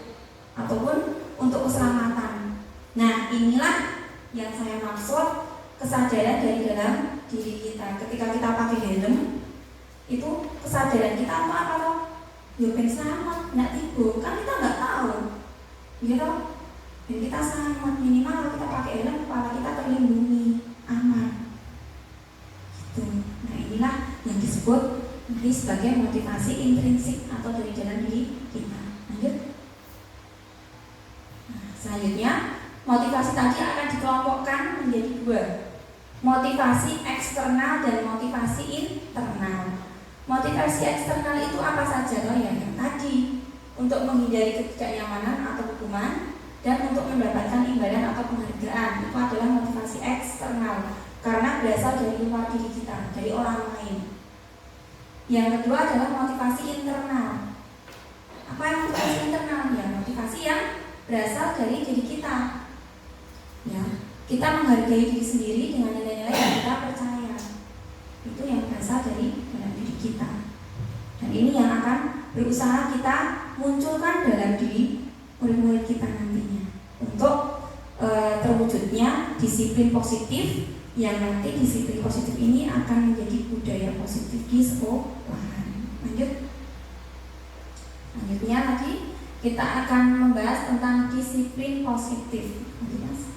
ataupun untuk keselamatan. Nah, inilah yang saya maksud kesadaran dari dalam diri kita. Ketika kita pakai helm, itu kesadaran kita apa toh? Ya ben selamat, nggak tiba. Kan kita nggak tahu, gitu. Dan kita selamat, minimal kita pakai helm, kepala kita terlindungi, aman. Gitu. Nah, inilah yang disebut ini sebagai motivasi intrinsik atau dari dalam diri kita. Lanjut. Nah, selanjutnya, motivasi tadi akan dikelompokkan menjadi 2. Motivasi eksternal dan motivasi internal. Motivasi eksternal itu apa saja loh ya? Yang tadi untuk menghindari ketidaknyamanan atau hukuman dan untuk mendapatkan imbalan atau penghargaan. Itu adalah motivasi eksternal karena berasal dari luar diri kita, dari orang lain. Yang kedua adalah motivasi internal. Apa yang motivasi internal? Ya motivasi yang berasal dari diri kita. Ya, kita menghargai diri sendiri dengan nilai-nilai yang kita percaya. Itu yang berasal dari dalam diri kita. Dan ini yang akan berusaha kita munculkan dalam diri murid-murid kita nantinya untuk terwujudnya disiplin positif, yang nanti disiplin positif ini akan menjadi budaya positif di sekolahan. Lanjutnya lagi kita akan membahas tentang disiplin positif. Mas.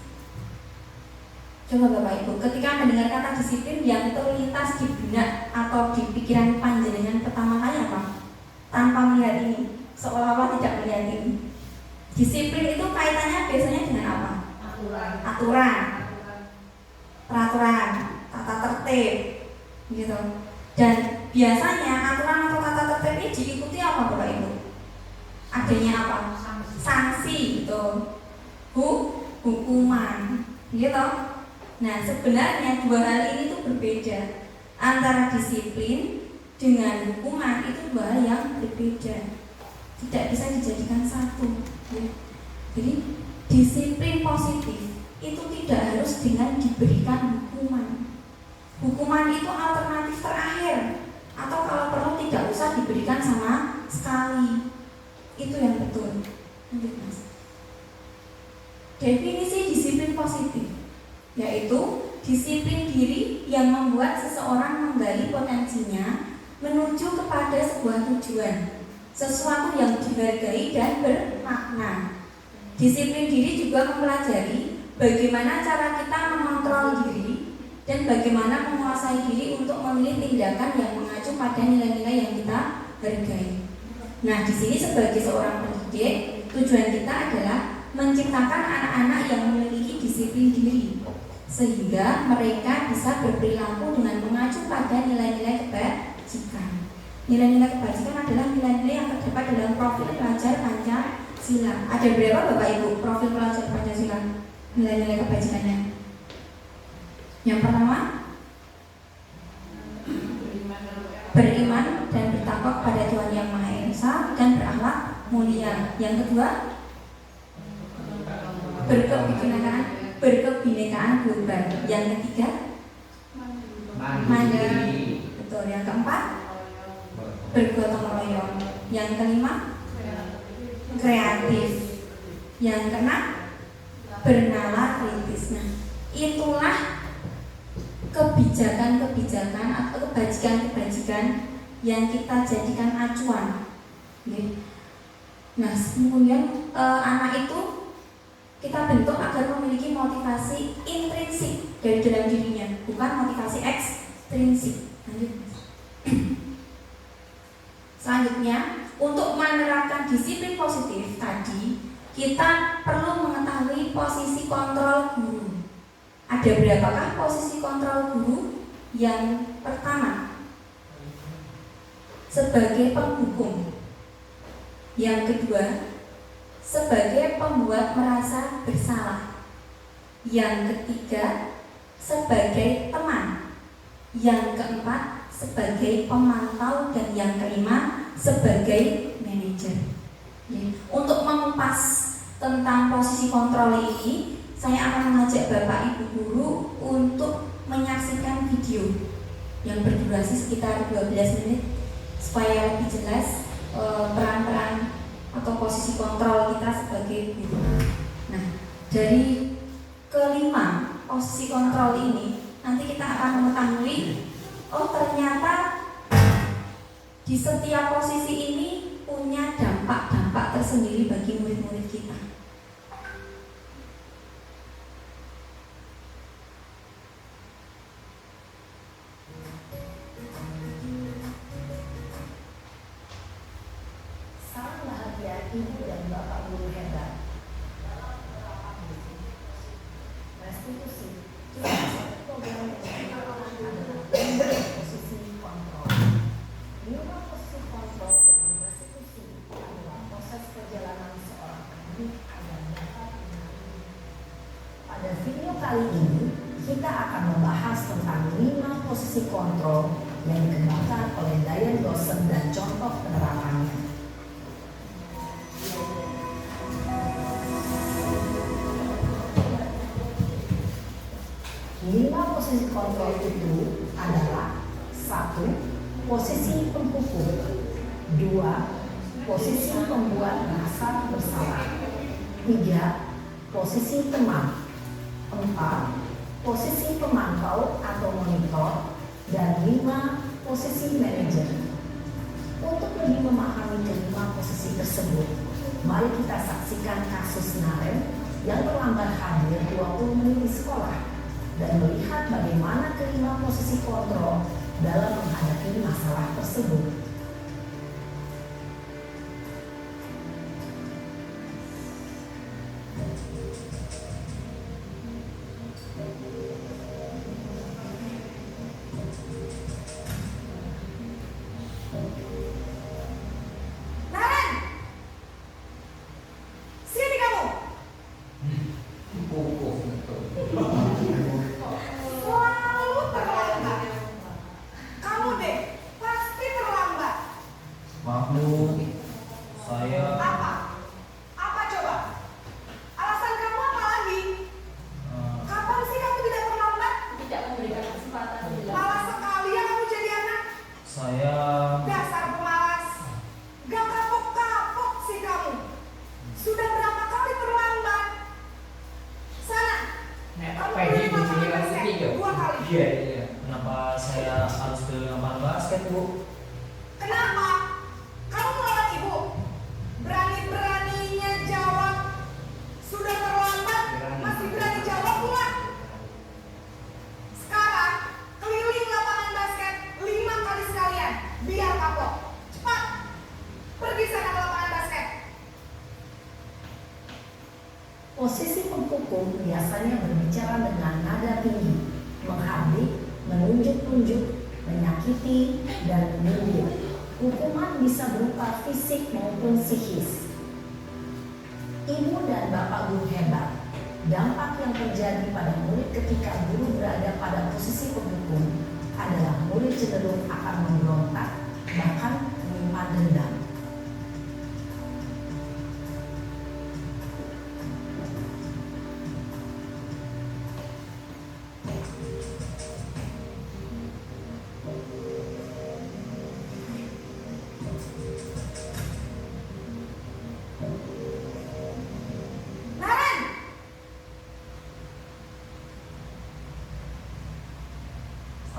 Coba Bapak Ibu, ketika mendengar kata disiplin yang terlintas di benak atau di pikiran panjenengan pertama kali apa? Tanpa melihat ini, seolah-olah tidak melihat ini. Disiplin itu kaitannya biasanya dengan apa? Aturan, peraturan, tata tertib, gitu. Dan biasanya aturan atau tata tertib ini diikuti apa Bapak Ibu? Adanya apa? Sanksi, gitu. Hukuman, gitu. Nah sebenarnya dua hal ini tuh berbeda. Antara disiplin dengan hukuman itu dua hal yang berbeda. Tidak bisa dijadikan satu. Jadi disiplin positif itu tidak harus dengan diberikan hukuman. Hukuman itu alternatif terakhir, atau kalau perlu tidak usah diberikan sama sekali. Itu yang betul. Lanjut Mas. Definisi disiplin positif yaitu disiplin diri yang membuat seseorang menggali potensinya menuju kepada sebuah tujuan, sesuatu yang dihargai dan bermakna. Disiplin diri juga mempelajari bagaimana cara kita mengontrol diri dan bagaimana menguasai diri untuk memilih tindakan yang mengacu pada nilai-nilai yang kita hargai. Nah, di sini sebagai seorang pendidik, tujuan kita adalah menciptakan anak-anak yang memiliki disiplin diri, sehingga mereka bisa berperilaku dengan mengacu pada nilai-nilai kebajikan. Nilai-nilai kebajikan adalah nilai-nilai yang terdapat dalam profil pelajar Pancasila. Ada berapa Bapak Ibu profil pelajar Pancasila? Nilai-nilai kebajikannya. Yang pertama, beriman dan bertakwa kepada Tuhan Yang Maha Esa dan berakhlak mulia. Yang kedua, berkebinekaan global. Yang ketiga, mandiri. Betul. Yang keempat, bergotong royong. Yang kelima, kreatif. Yang keenam, bernalar kritis. Nah, itulah kebijakan-kebijakan atau kebajikan-kebajikan yang kita jadikan acuan. Nah, kemudian anak itu kita bentuk agar memiliki motivasi intrinsik dari dalam dirinya, bukan motivasi ekstrinsik. Selanjutnya, untuk menerapkan disiplin positif tadi, kita perlu mengetahui posisi kontrol guru. Ada berapakah posisi kontrol guru? Yang pertama, sebagai penghukum. Yang kedua, sebagai pembuat merasa bersalah. Yang ketiga, sebagai teman. Yang keempat, sebagai pemantau. Dan yang kelima, sebagai manajer. Untuk mengupas tentang posisi kontrol ini, saya akan mengajak Bapak Ibu guru untuk menyaksikan video yang berdurasi sekitar 12 menit supaya lebih jelas peran-peran atau posisi kontrol kita sebagai guru. Nah, dari kelima posisi kontrol ini nanti kita akan mengetahui, oh ternyata di setiap posisi ini punya dampak-dampak tersendiri bagi murid-murid kita. Salam bahagia Ibu dan Bapak Guru hebat. Restitusi program yang adalah posisi kontrol. Lima posisi kontrol dalam restitusi adalah proses perjalanan seorang pendidik agar dapat menerima. Pada video kali ini kita akan membahas tentang 5 posisi kontrol kontrol yang dikembangkan oleh Diane Dawson dan contoh penerapannya. Lima posisi kontrol itu adalah: 1. Posisi penghukum, 2. Posisi pembuat merasa bersalah, 3. Posisi teman, 4. Posisi pemantau atau monitor, dan 5. Posisi manajer. Untuk lebih memahami kelima posisi tersebut, mari kita saksikan kasus Naren yang terlambat hadir 20 menit di sekolah dan melihat bagaimana kelima posisi kontrol dalam menghadapi masalah tersebut. Kenapa saya harus ke lapangan basket, Bu? Kenapa? Kamu melawan Ibu? Berani-beraninya jawab. Sudah terlambat, masih berani jawab pula. Sekarang, keliling lapangan basket 5 kali sekalian. Biar kapok. Cepat. Pergi sana ke lapangan basket. Posisi penghukum biasanya berbicara dengan nada tinggi, menghardik, menunjuk-nunjuk, menyakiti, dan menyindir. Hukuman bisa berupa fisik maupun psikis. Ibu dan bapak guru hebat. Dampak yang terjadi pada murid ketika guru berada pada posisi penghukum adalah murid cenderung akan memberontak, bahkan menyimpan dendam.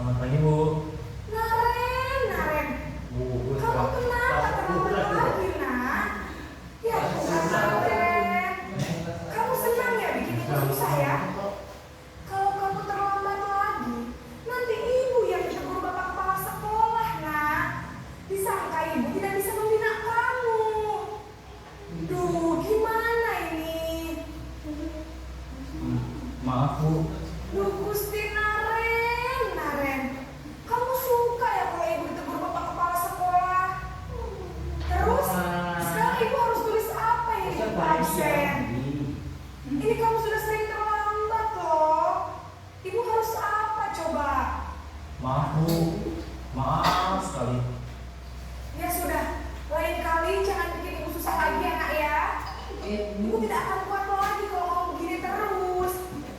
Selamat pagi, Bu. Naren. Bu, Kamu kenapa terlambat lagi, nak? Ya, bukan Naren. Kamu senang ya bikin ibu susah ya? Kalau kamu terlambat lagi, nanti ibu yang ditegur bapak kepala sekolah, nak. Disangka ibu tidak bisa membina kamu. Duh, gimana ini? Maaf, Bu. Duh, Gusti Naren. Kamu suka ya kalau ibu ditegur bapak kepala sekolah? Terus, sekarang ibu harus tulis apa ini di absen? Ini kamu sudah sering terlambat loh. Ibu harus apa coba? Maaf, Bu. Maaf sekali. Ya sudah, lain kali jangan bikin ibu susah lagi ya, nak ya. Ibu tidak akan kuat lagi kalau kamu begini terus.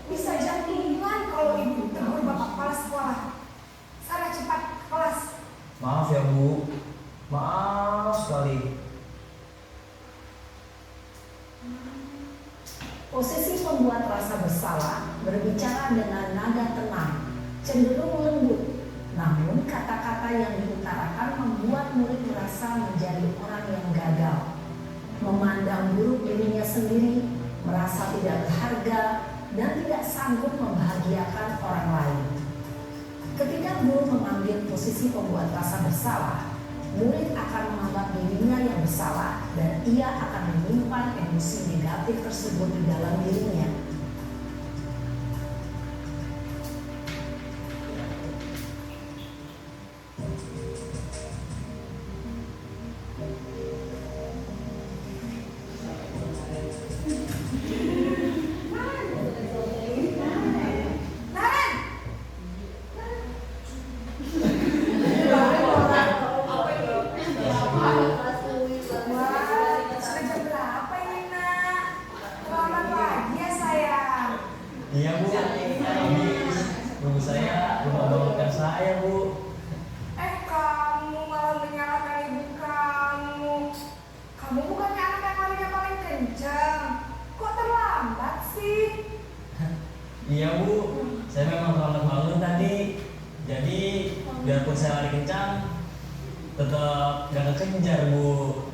Bisa jantungan kalau ibu tegur bapak kepala sekolah. Sana cepat ke kelas. Maaf ya, Bu. Maaf sekali. Posisi pembuat rasa bersalah berbicara dengan nada tenang, cenderung lembut. Namun kata-kata yang diutarakan membuat murid merasa menjadi orang yang gagal, memandang buruk dirinya sendiri, merasa tidak berharga, dan tidak sanggup membahagiakan orang lain. Ketika guru mengambil posisi pembuat rasa bersalah, murid akan menganggap dirinya yang bersalah dan ia akan menyimpan emosi negatif tersebut di dalam dirinya. Naren! lari kencang, tetap gak kekejar Bu.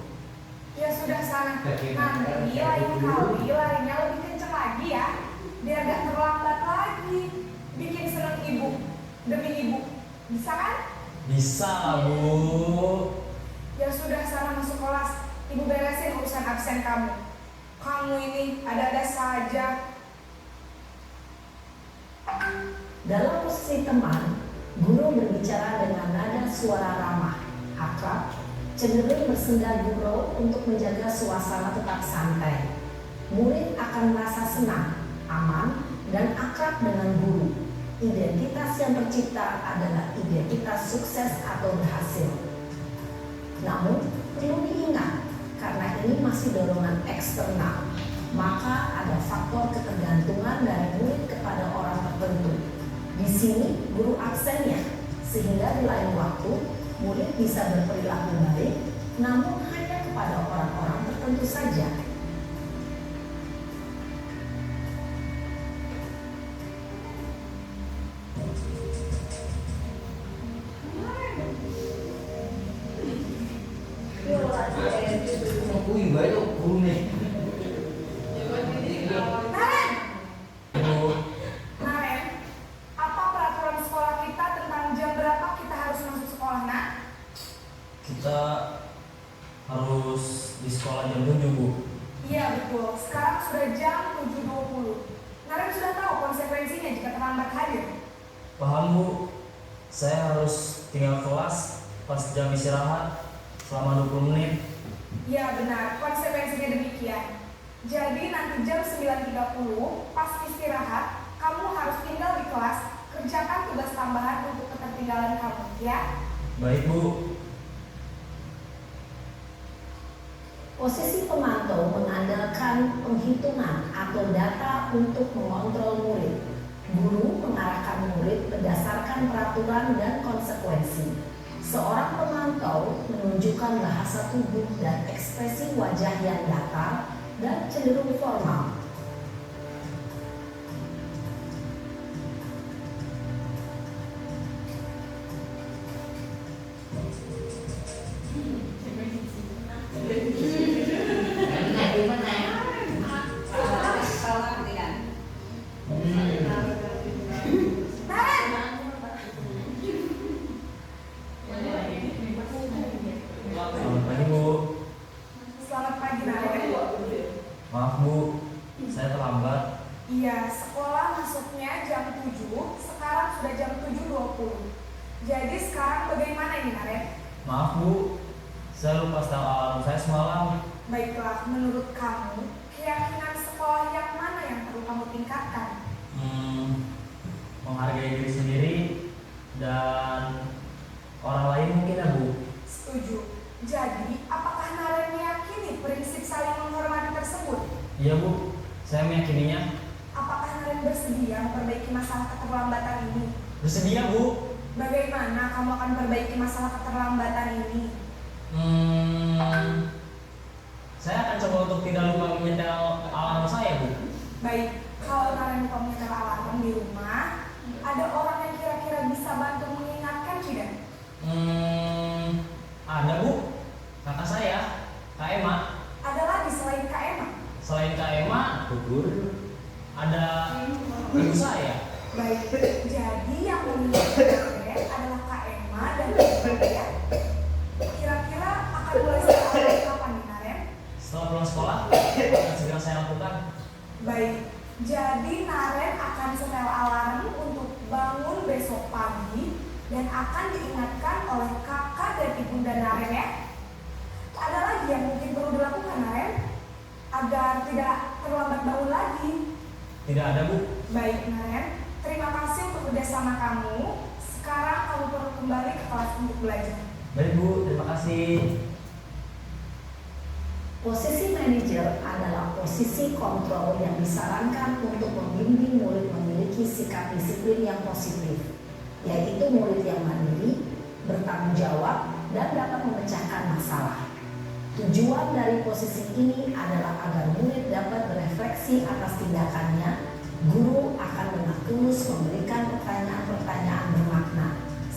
Ya sudah sana. Nanti lain kali larinya lebih kenceng lagi ya. Biar gak terlambat lagi. Bikin seneng ibu. Demi ibu. Bisa kan? Bisa Bu. Ya sudah sana masuk kelas. Ibu beresin urusan absen kamu. Kamu ini ada-ada saja. Dalam posisi teman, guru berbicara dengan nada suara ramah, akrab, cenderung bersenda gurau untuk menjaga suasana tetap santai. Murid akan merasa senang, aman, dan akrab dengan guru. Identitas yang tercipta adalah identitas sukses atau berhasil. Namun, perlu diingat, karena ini masih dorongan eksternal, maka ada faktor ketergantungan dari murid kepada orang tertentu. Di sini guru absennya, sehingga di lain waktu murid bisa berperilaku baik, namun hanya kepada orang-orang tertentu saja. Naren! Bu, Naren, apa peraturan sekolah kita tentang jam berapa kita harus masuk sekolah, nak? kita harus di sekolah jam 7 Bu. Iya betul, sekarang sudah jam 7.20. Naren sudah tahu konsekuensinya jika terlambat hadir. Paham Bu, saya harus tinggal kelas pas jam istirahat selama 20 menit. Iya benar, konsekuensinya demikian. Jadi nanti jam 9.30 pas istirahat, kamu harus tinggal di kelas, kerjakan tugas tambahan untuk ketertinggalan kamu, ya? Baik Bu. Posisi pemantau mengandalkan penghitungan atau data untuk mengontrol murid. Guru mengarahkan murid berdasarkan peraturan dan konsekuensi. Seorang pemantau menunjukkan bahasa tubuh dan ekspresi wajah yang datar dan cenderung formal. Selamat pagi Bu. Selamat pagi, Naren. Maaf Bu, saya terlambat. Iya, sekolah masuknya jam 7, sekarang sudah jam 7.20. Jadi sekarang bagaimana ini, Naren? Maaf Bu, saya lupa setel alarm saya semalam. Baiklah, menurut kamu, keyakinan sekolah yang mana yang perlu kamu tingkatkan? Menghargai diri sendiri dan orang lain mungkin ya Bu. Setuju. Jadi, apakah Naren meyakini prinsip saling menghormati tersebut? Iya Bu, saya meyakininya. Apakah Naren bersedia memperbaiki masalah keterlambatan ini? Bersedia Bu. Bagaimana kamu akan perbaiki masalah keterlambatan ini? Saya akan coba untuk tidak lupa menyetel alarm saya Bu. Baik, kalau Naren lupa menyetel alarm di rumah, ada orang yang kira-kira bisa bantu mengingatkan tidak? Ada Bu, kakak saya, Kak Emma. Ada lagi selain Kak Emma? Selain Kak Emma, ada ibu saya. Baik, jadi yang mengingatkan Naren adalah Kak Emma dan Ibu ya. Kira-kira akan mulai sekolah kapan nih, Naren? Setelah pulang sekolah, akan segera saya lakukan. Baik, jadi Naren akan setel alarm untuk bangun besok pagi dan akan diingatkan oleh kakak dan ibunda Naren ya. Ada lagi yang mungkin perlu dilakukan, Naren, agar tidak terlambat bangun lagi. Tidak ada Bu. Baik, Naren, terima kasih untuk kerjasama kamu. Sekarang kamu perlu kembali ke kelas untuk belajar. Baik Bu, terima kasih. Posisi manajer adalah posisi kontrol yang disarankan untuk membimbing murid memiliki sikap disiplin yang positif, yaitu murid yang mandiri, bertanggung jawab, dan dapat memecahkan masalah. Tujuan dari posisi ini adalah agar murid dapat berefleksi atas tindakannya. Guru akan dengan tulus memberikan pertanyaan-pertanyaan bermakna,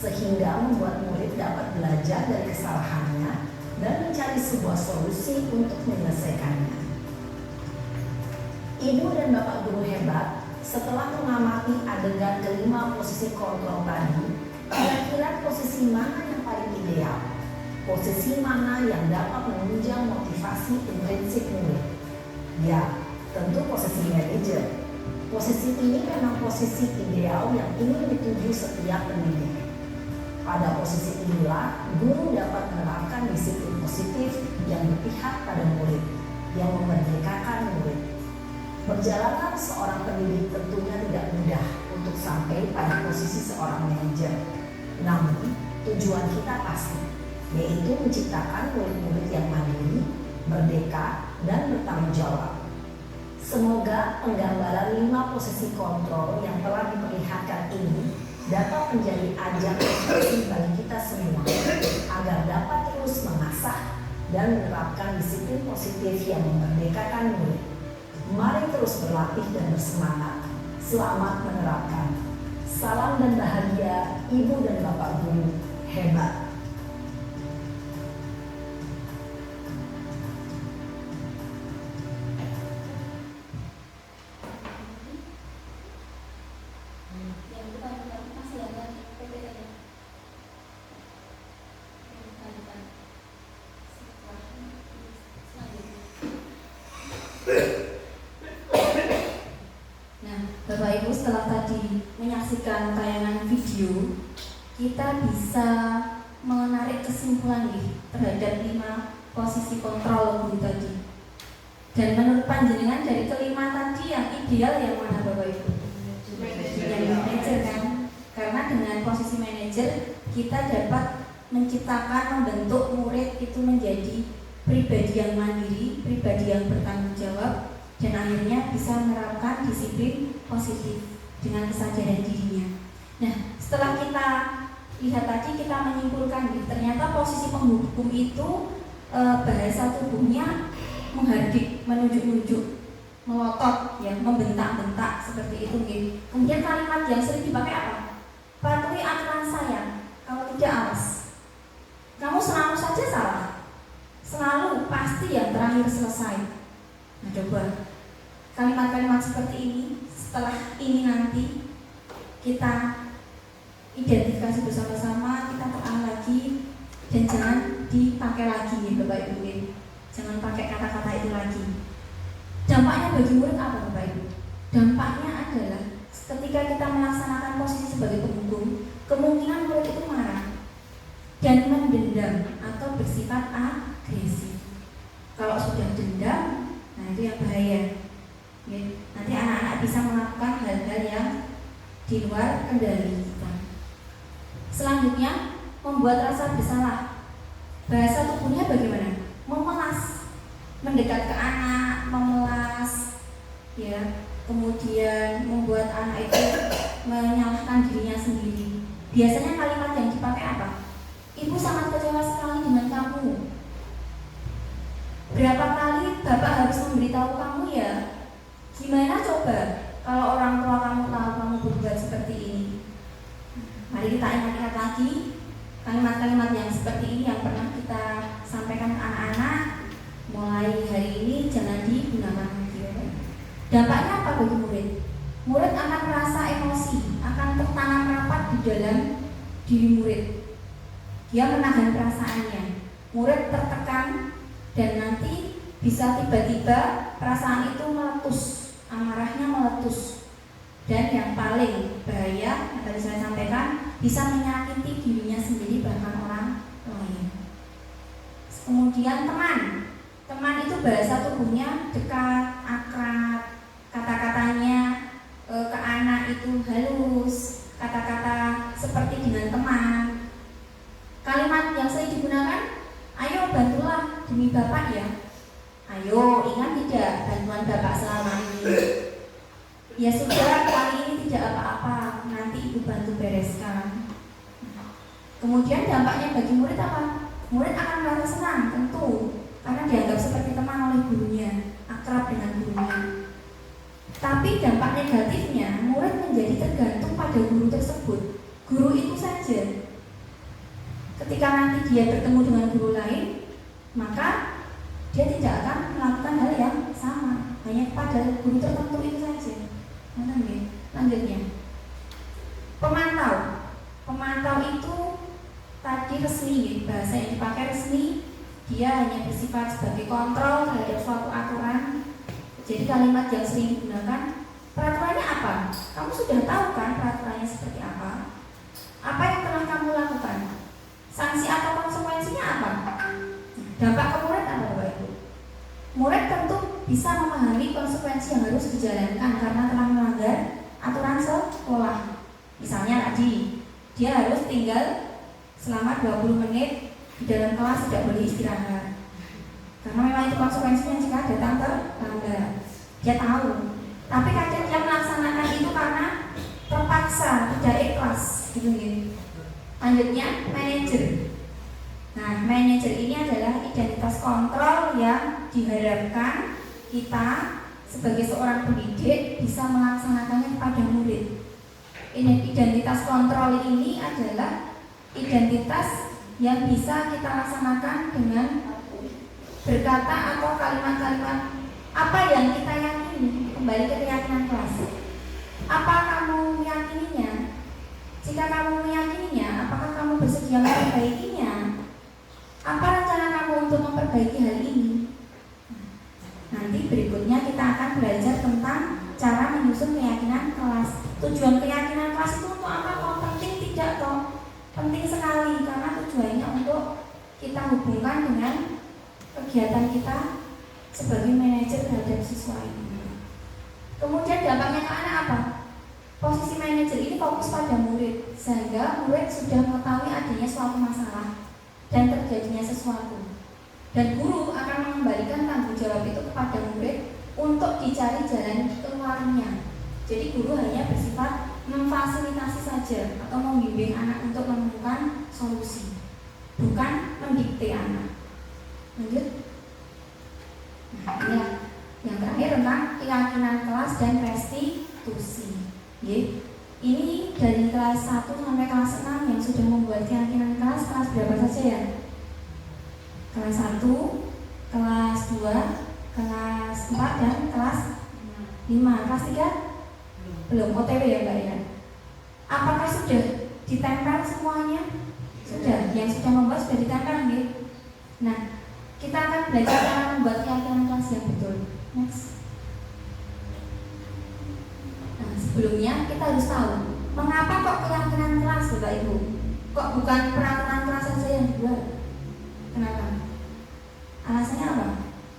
sehingga membuat murid dapat belajar dari kesalahannya dan mencari sebuah solusi untuk menyelesaikannya. Ibu dan Bapak guru hebat, setelah mengamati adegan kelima posisi kontrol tadi, kira-kira posisi mana yang paling ideal? Posisi mana yang dapat menunjang motivasi intrinsik murid? Ya, tentu posisi manajer. Posisi ini memang posisi ideal yang ingin dituju setiap pendidik. Pada posisi inilah, guru dapat menerapkan disiplin positif yang berpihak pada murid, yang memerdekakan murid. Perjalanan seorang pendidik tentunya tidak mudah untuk sampai pada posisi seorang manajer. Namun, tujuan kita pasti, yaitu menciptakan murid-murid yang mandiri, merdeka, dan bertanggung jawab. Semoga penggambaran 5 posisi kontrol yang telah diperlihatkan ini dapat menjadi ajang refleksi bagi kita semua agar dapat terus mengasah dan menerapkan disiplin positif yang memerdekakan murid. Mari terus berlatih dan bersemangat. Selamat menerapkan. Salam dan bahagia Ibu dan Bapak guru hebat. Bapak Ibu, setelah tadi menyaksikan tayangan video, kita bisa menarik kesimpulan nih terhadap 5 posisi kontrol guru tadi. Dan menurut panjenengan dari kelima tadi yang ideal yang mana Bapak Ibu? Yang manajer kan? Karena dengan posisi manajer kita dapat menciptakan, membentuk murid itu menjadi pribadi yang mandiri, pribadi yang bertanggung jawab, dan akhirnya bisa menerapkan disiplin positif dengan kesadaran dirinya. Nah, setelah kita lihat tadi, kita menyimpulkan ternyata posisi penghukum itu bahasa tubuhnya menghardik, menunjuk-nunjuk, melotot, ya, membentak-bentak seperti itu. Gitu. Kemudian kalimat yang sering dipakai apa? Patuhi aturan saya, kalau tidak awas. Kamu selalu saja salah, selalu pasti yang terakhir selesai. Nah, coba kalimat-kalimat seperti ini, setelah ini nanti kita identifikasi bersama-sama, kita telah lagi, dan jangan dipakai lagi ya Bapak Ibu. Jangan pakai kata-kata itu lagi. Dampaknya bagi murid apa Bapak Ibu? Dampaknya adalah ketika kita melaksanakan posisi sebagai penghukum, kemungkinan murid itu marah dan mendendam atau bersifat agresif. Kalau sudah dendam, nah itu yang bahaya. Ya, nanti anak-anak bisa melakukan hal-hal yang di luar kendali kita. Selanjutnya, membuat rasa bersalah. Bahasa tubuhnya bagaimana? Memelas, mendekat ke anak, memelas, ya. Kemudian membuat anak itu menyalahkan dirinya sendiri. Biasanya kalimat yang dipakai apa? Ibu sangat kecewa sekali dengan kamu. Berapa kali Bapak harus memberitahu kamu ya? Gimana coba kalau orang tua kamu tahu kamu berbuat seperti ini? Mari kita ingat-ingat lagi kalimat-kalimat yang seperti ini yang pernah kita sampaikan ke anak-anak. Mulai hari ini jangan digunakan lagi. Dampaknya apa bagi murid? Murid akan merasa emosi, akan tertanam rapat di dalam diri murid. Dia menahan perasaannya. Murid tertekan dan nanti bisa tiba-tiba perasaan itu meletus, amarahnya meletus. Dan yang paling bahaya yang tadi saya sampaikan, bisa menyakiti dirinya sendiri bahkan orang lain. Kemudian teman itu bahasa tubuhnya dekat, akrab, kata-katanya ke anak itu halus, kata-kata seperti dengan teman. Kalimat yang sering digunakan, ayo bantulah demi Bapak ya. Ayo, ingat tidak bantuan Bapak selama ini? Ya sudah, kali ini tidak apa-apa, nanti Ibu bantu bereskan. Kemudian dampaknya bagi murid apa? Murid akan merasa senang tentu, karena dianggap seperti teman oleh gurunya, akrab dengan gurunya. Tapi dampak negatifnya, murid menjadi tergantung pada guru tersebut. Guru itu saja, ketika nanti dia bertemu dengan guru lain, maka dia tidak akan melakukan hal yang sama, hanya pada guru tertentu itu saja. Lanjutnya, pemantau itu tadi resmi, bahasa yang dipakai resmi, dia hanya bersifat sebagai kontrol terhadap suatu aturan. Jadi kalimat yang sering digunakan, peraturannya apa? Kamu sudah tahu kan peraturannya seperti apa? Apa yang telah kamu lakukan? Sanksi atau konsekuensinya apa? Dampak ke murid apa Bapak Ibu? Murid tentu bisa memahami konsekuensi yang harus dijalankan karena telah melanggar aturan sekolah. Misalnya tadi, dia harus tinggal selama 20 menit di dalam kelas, tidak boleh istirahat. Karena memang itu konsekuensinya jika datang terlambat. Dia tahu, tapi kadang dia melaksanakan itu karena terpaksa, tidak ikhlas gitu. Lanjutnya, manajer. Nah, manajer ini adalah identitas kontrol yang diharapkan kita sebagai seorang pendidik bisa melaksanakannya kepada murid. Identitas kontrol ini adalah identitas yang bisa kita laksanakan dengan berkata atau kalimat-kalimat apa yang kita yakini. Kembali ke keyakinan kelas. Apa kamu meyakininya? Jika kamu meyakininya, apakah kamu bersedia memperbaikinya? Apa rencana kamu untuk memperbaiki hal ini? Nanti berikutnya kita akan belajar tentang cara menyusun keyakinan kelas. Tujuan keyakinan kelas itu untuk apa? Kok penting tidak toh? Penting sekali karena tujuannya untuk kita hubungkan dengan kegiatan kita sebagai manajer terhadap siswa ini. Kemudian dampaknya ke anak apa? Posisi manajer ini fokus pada murid, sehingga murid sudah mengetahui adanya suatu masalah dan terjadinya sesuatu. Dan guru akan mengembalikan tanggung jawab itu kepada murid untuk dicari jalan keluarnya. Jadi guru hanya bersifat memfasilitasi saja atau membimbing anak untuk menemukan solusi, bukan mendikte anak. Lanjut. Nah, ini yang terakhir tentang keyakinan kelas dan restitusi. Ini dari kelas 1 sampai kelas 6 yang sudah membuat keyakinan kelas berapa saja ya? Kelas 1, kelas 2, kelas 4 dan kelas 5. Kelas 3 belum OTW ya Mbak ya? Apakah sudah ditempel semuanya? Sudah, yang sudah membuat sudah ditempel nih. Nah, kita akan belajar cara membuat keyakinan kelas yang betul. Next. Nah, sebelumnya kita harus tahu mengapa kok keyakinan kelas Bapak Ibu? Kok bukan peraturan kelas saja yang dibuat? Kenapa? Alasannya apa?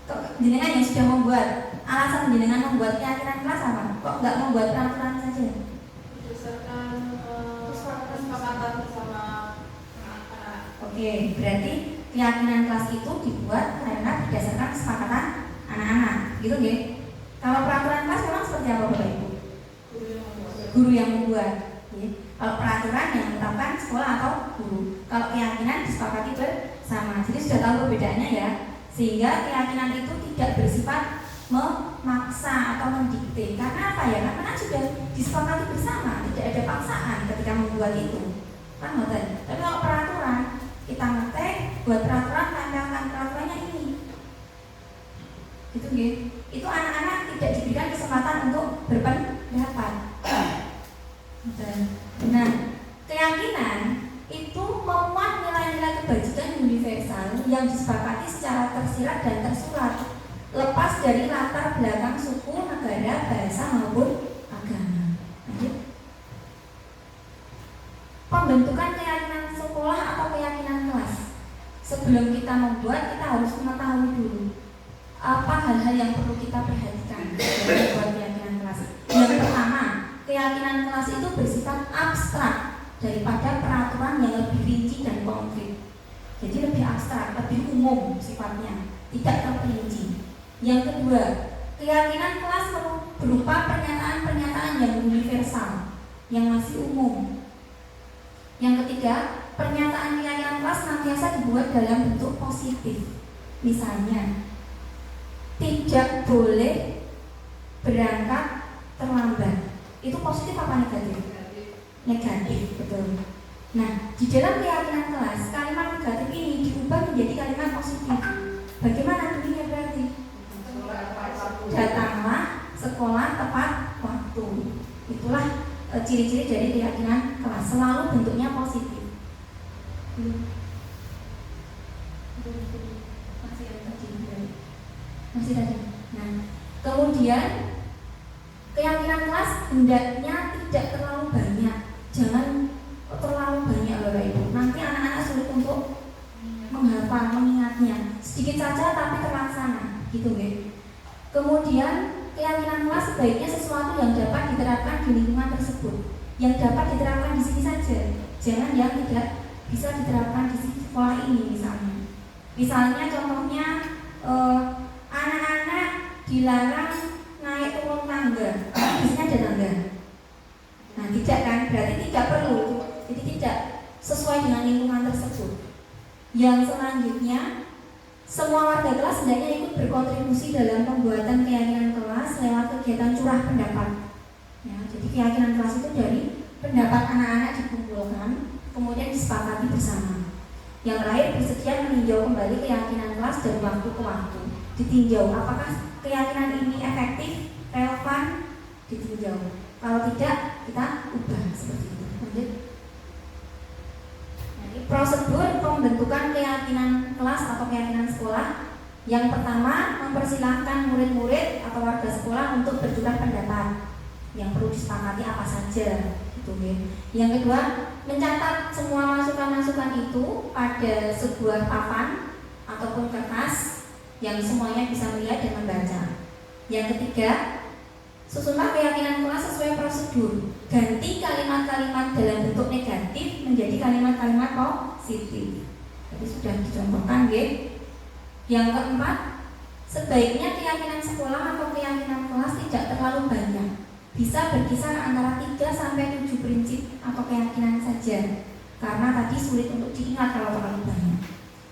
Kok jenengan yang sudah membuat? Alasan jenengan membuat keyakinan kelas apa? Kok nggak membuat peraturan saja? Berdasarkan kesepakatan bersama anak-anak. Oke, berarti keyakinan kelas itu dibuat karena berdasarkan kesepakatan anak-anak, gitu nggih? Kalau peraturan kelas memang seperti apa Bapak Ibu? Guru yang membuat. Kalau peraturan yang menetapkan sekolah atau guru. Kalau keyakinan disepakati bersama. Jadi sudah tahu perbedaannya ya. Sehingga keyakinan itu tidak bersifat memaksa atau mendikte. Karena apa ya? Karena kan sudah disepakati bersama, tidak ada paksaan ketika membuat itu. Kan ngoten. Tapi kalau peraturan kita ngetek, buat peraturan, tempelkan peraturannya ini. Itu nggih. Itu anak-anak tidak diberikan kesempatan untuk berpendapat. Nah, keyakinan itu memuat nilai-nilai kebajikan universal yang disepakati secara tersirat dan tersurat, lepas dari latar belakang suku, negara, bahasa maupun agama. Pembentukan keyakinan sekolah atau keyakinan kelas. Sebelum kita membuat, kita harus mengetahui dulu apa hal-hal yang perlu kita perhatikan dalam membuat keyakinan kelas. Yang pertama, keyakinan kelas itu bersifat abstrak daripada peraturan yang lebih rinci dan konkret. Jadi lebih abstrak, lebih umum sifatnya, tidak terperinci. Yang kedua, keyakinan kelas berupa pernyataan-pernyataan yang universal, yang masih umum. Yang ketiga, pernyataan keyakinan kelas senantiasa dibuat dalam bentuk positif. Misalnya, tidak boleh berangkat terlambat. Itu positif apa negatif? Negatif, betul. Nah, di dalam keyakinan kelas, kalimat negatif ini diubah menjadi kalimat positif. Bagaimana bunyinya berarti? Datanglah sekolah tepat waktu. Itulah ciri-ciri dari keyakinan kelas, selalu bentuknya positif. Masih tadi. Nah, kemudian keyakinan kelas hendaknya tidak terlalu banyak. Jangan terlalu banyak Bapak Ibu. Nanti anak-anak sulit untuk menghafal, mengingatnya. Sedikit saja tapi terlaksana, gitu ya. Kemudian keyakinan kelas sebaiknya sesuatu yang dapat diterapkan di lingkungan tersebut, yang dapat diterapkan di sini saja. Jangan yang tidak bisa diterapkan di sekolah ini misalnya. Misalnya contohnya anak-anak dilarang naik turun tangga, di sini ada tangga. Nah, tidak kan? Berarti tidak perlu. Jadi tidak sesuai dengan lingkungan tersebut. Yang selanjutnya, semua warga kelas hendaknya ikut berkontribusi dalam pembuatan keyakinan kelas lewat kegiatan curah pendapat. Ya, jadi keyakinan kelas itu dari pendapat anak-anak dikumpulkan, kemudian disepakati bersama. Yang terakhir, bersedia meninjau kembali keyakinan kelas dari waktu ke waktu. Ditinjau apakah keyakinan ini efektif, relevan, ditinjau. Kalau tidak, kita ubah seperti itu. Lanjut. Nah, prosedur pembentukan keyakinan kelas atau keyakinan sekolah. Yang pertama, mempersilahkan murid-murid atau warga sekolah untuk bertukar pendapat. Yang perlu disepakati apa saja, gitu ya. Yang kedua, mencatat semua masukan-masukan itu pada sebuah papan ataupun kertas yang semuanya bisa melihat dan membaca. Yang ketiga, susunlah keyakinan kelas sesuai prosedur. Ganti kalimat-kalimat dalam bentuk negatif menjadi kalimat-kalimat positif. Jadi sudah dicontohkan, ya. Yang keempat, sebaiknya keyakinan sekolah atau keyakinan kelas tidak terlalu banyak. Bisa berkisar antara 3 sampai 7 prinsip atau keyakinan saja. Karena tadi sulit untuk diingat kalau terlalu banyak.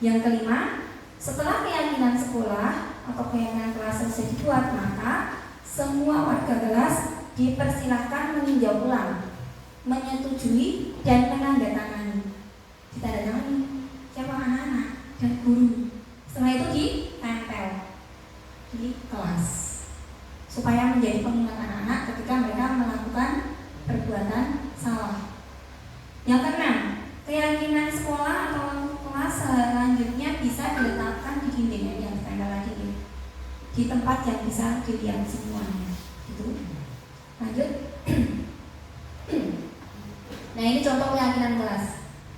Yang kelima, setelah keyakinan sekolah atau keyakinan kelas selesai dibuat, maka semua warga kelas dipersilahkan meninjau ulang, menyetujui dan menandatangani. Ditandatangani siapa? Anak-anak dan guru. Setelah itu ditempel di kelas supaya menjadi pengingat anak-anak ketika mereka melakukan perbuatan salah. Yang keenam, keyakinan sekolah atau kelas selanjutnya bisa diletakkan di dinding yang ditempel lagi, di tempat yang bisa dilihat semuanya. Gitu. Lanjut. Nah, ini contoh keyakinan kelas.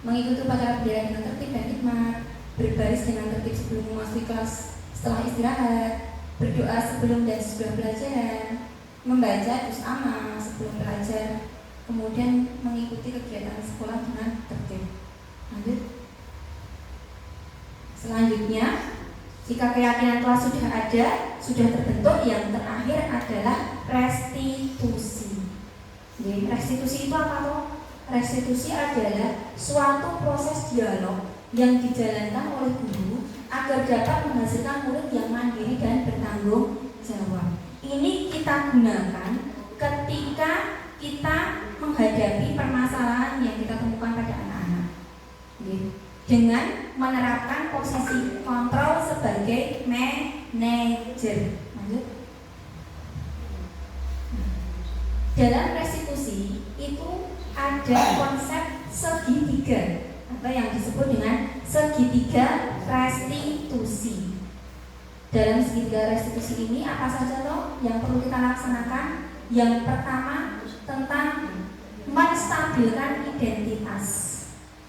Mengikuti upacara bendera dengan tertib dan hikmat, berbaris dengan tertib sebelum memasuki kelas setelah istirahat, berdoa sebelum dan sesudah pelajaran, membaca juz amma sebelum belajar, kemudian mengikuti kegiatan sekolah dengan tertib. Lanjut. Selanjutnya, jika keyakinan kelas sudah ada, sudah terbentuk, yang terakhir adalah restitusi. Jadi, restitusi itu apa toh? Restitusi adalah suatu proses dialog yang dijalankan oleh guru agar dapat menghasilkan murid yang mandiri dan bertanggung jawab. Ini kita gunakan ketika kita menghadapi permasalahan yang kita temukan pada anak-anak, dengan menerapkan posisi kontrol sebagai manajer. Lanjut. Dalam restitusi itu ada konsep segitiga atau yang disebut dengan segitiga restitusi. Dalam segitiga restitusi ini apa saja loh yang perlu kita laksanakan? Yang pertama tentang menstabilkan identitas.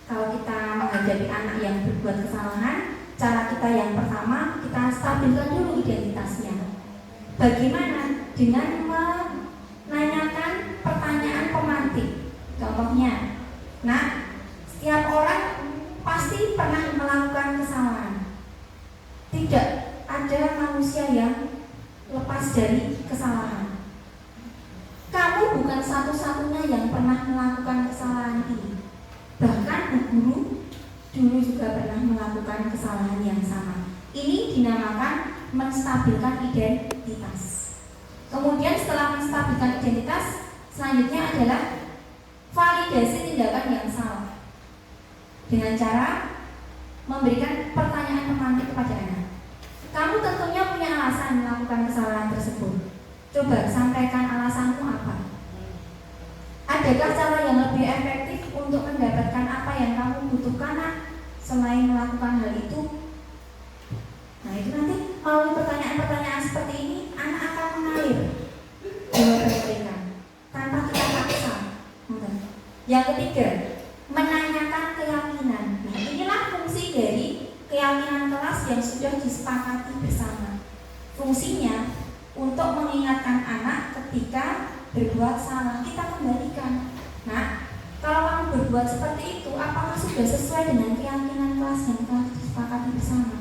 Kalau kita menghadapi anak yang berbuat kesalahan, cara kita yang pertama, kita stabilkan dulu identitasnya. Bagaimana? Dengan menanyakan pertanyaan pemantik. Contohnya, nah, setiap orang pasti pernah melakukan kesalahan. Tidak ada manusia yang lepas dari kesalahan. Kamu bukan satu-satunya yang pernah melakukan kesalahan ini. Bahkan guru dulu juga pernah melakukan kesalahan yang sama. Ini dinamakan menstabilkan identitas. Kemudian setelah menstabilkan identitas, selanjutnya adalah validasi tindakan yang salah. dengan cara memberikan pertanyaan pemantik kepada anak. Kamu tentunya punya alasan melakukan kesalahan tersebut. Coba sampaikan alasanmu apa? Adakah cara yang lebih efektif untuk mendapatkan apa yang kamu butuhkan, nak, selain melakukan hal itu? Nah, itu nanti melalui pertanyaan-pertanyaan seperti ini, anak akan mengalir jawaban mereka tanpa kita paksa. Yang ketiga, menanyakan keyakinan. Nah, inilah fungsi dari keyakinan kelas yang sudah disepakati bersama. Fungsinya untuk mengingatkan anak ketika berbuat salah, kita kembalikan. Nah, kalau kamu berbuat seperti itu, apakah sudah sesuai dengan keyakinan kelas yang telah disepakati bersama?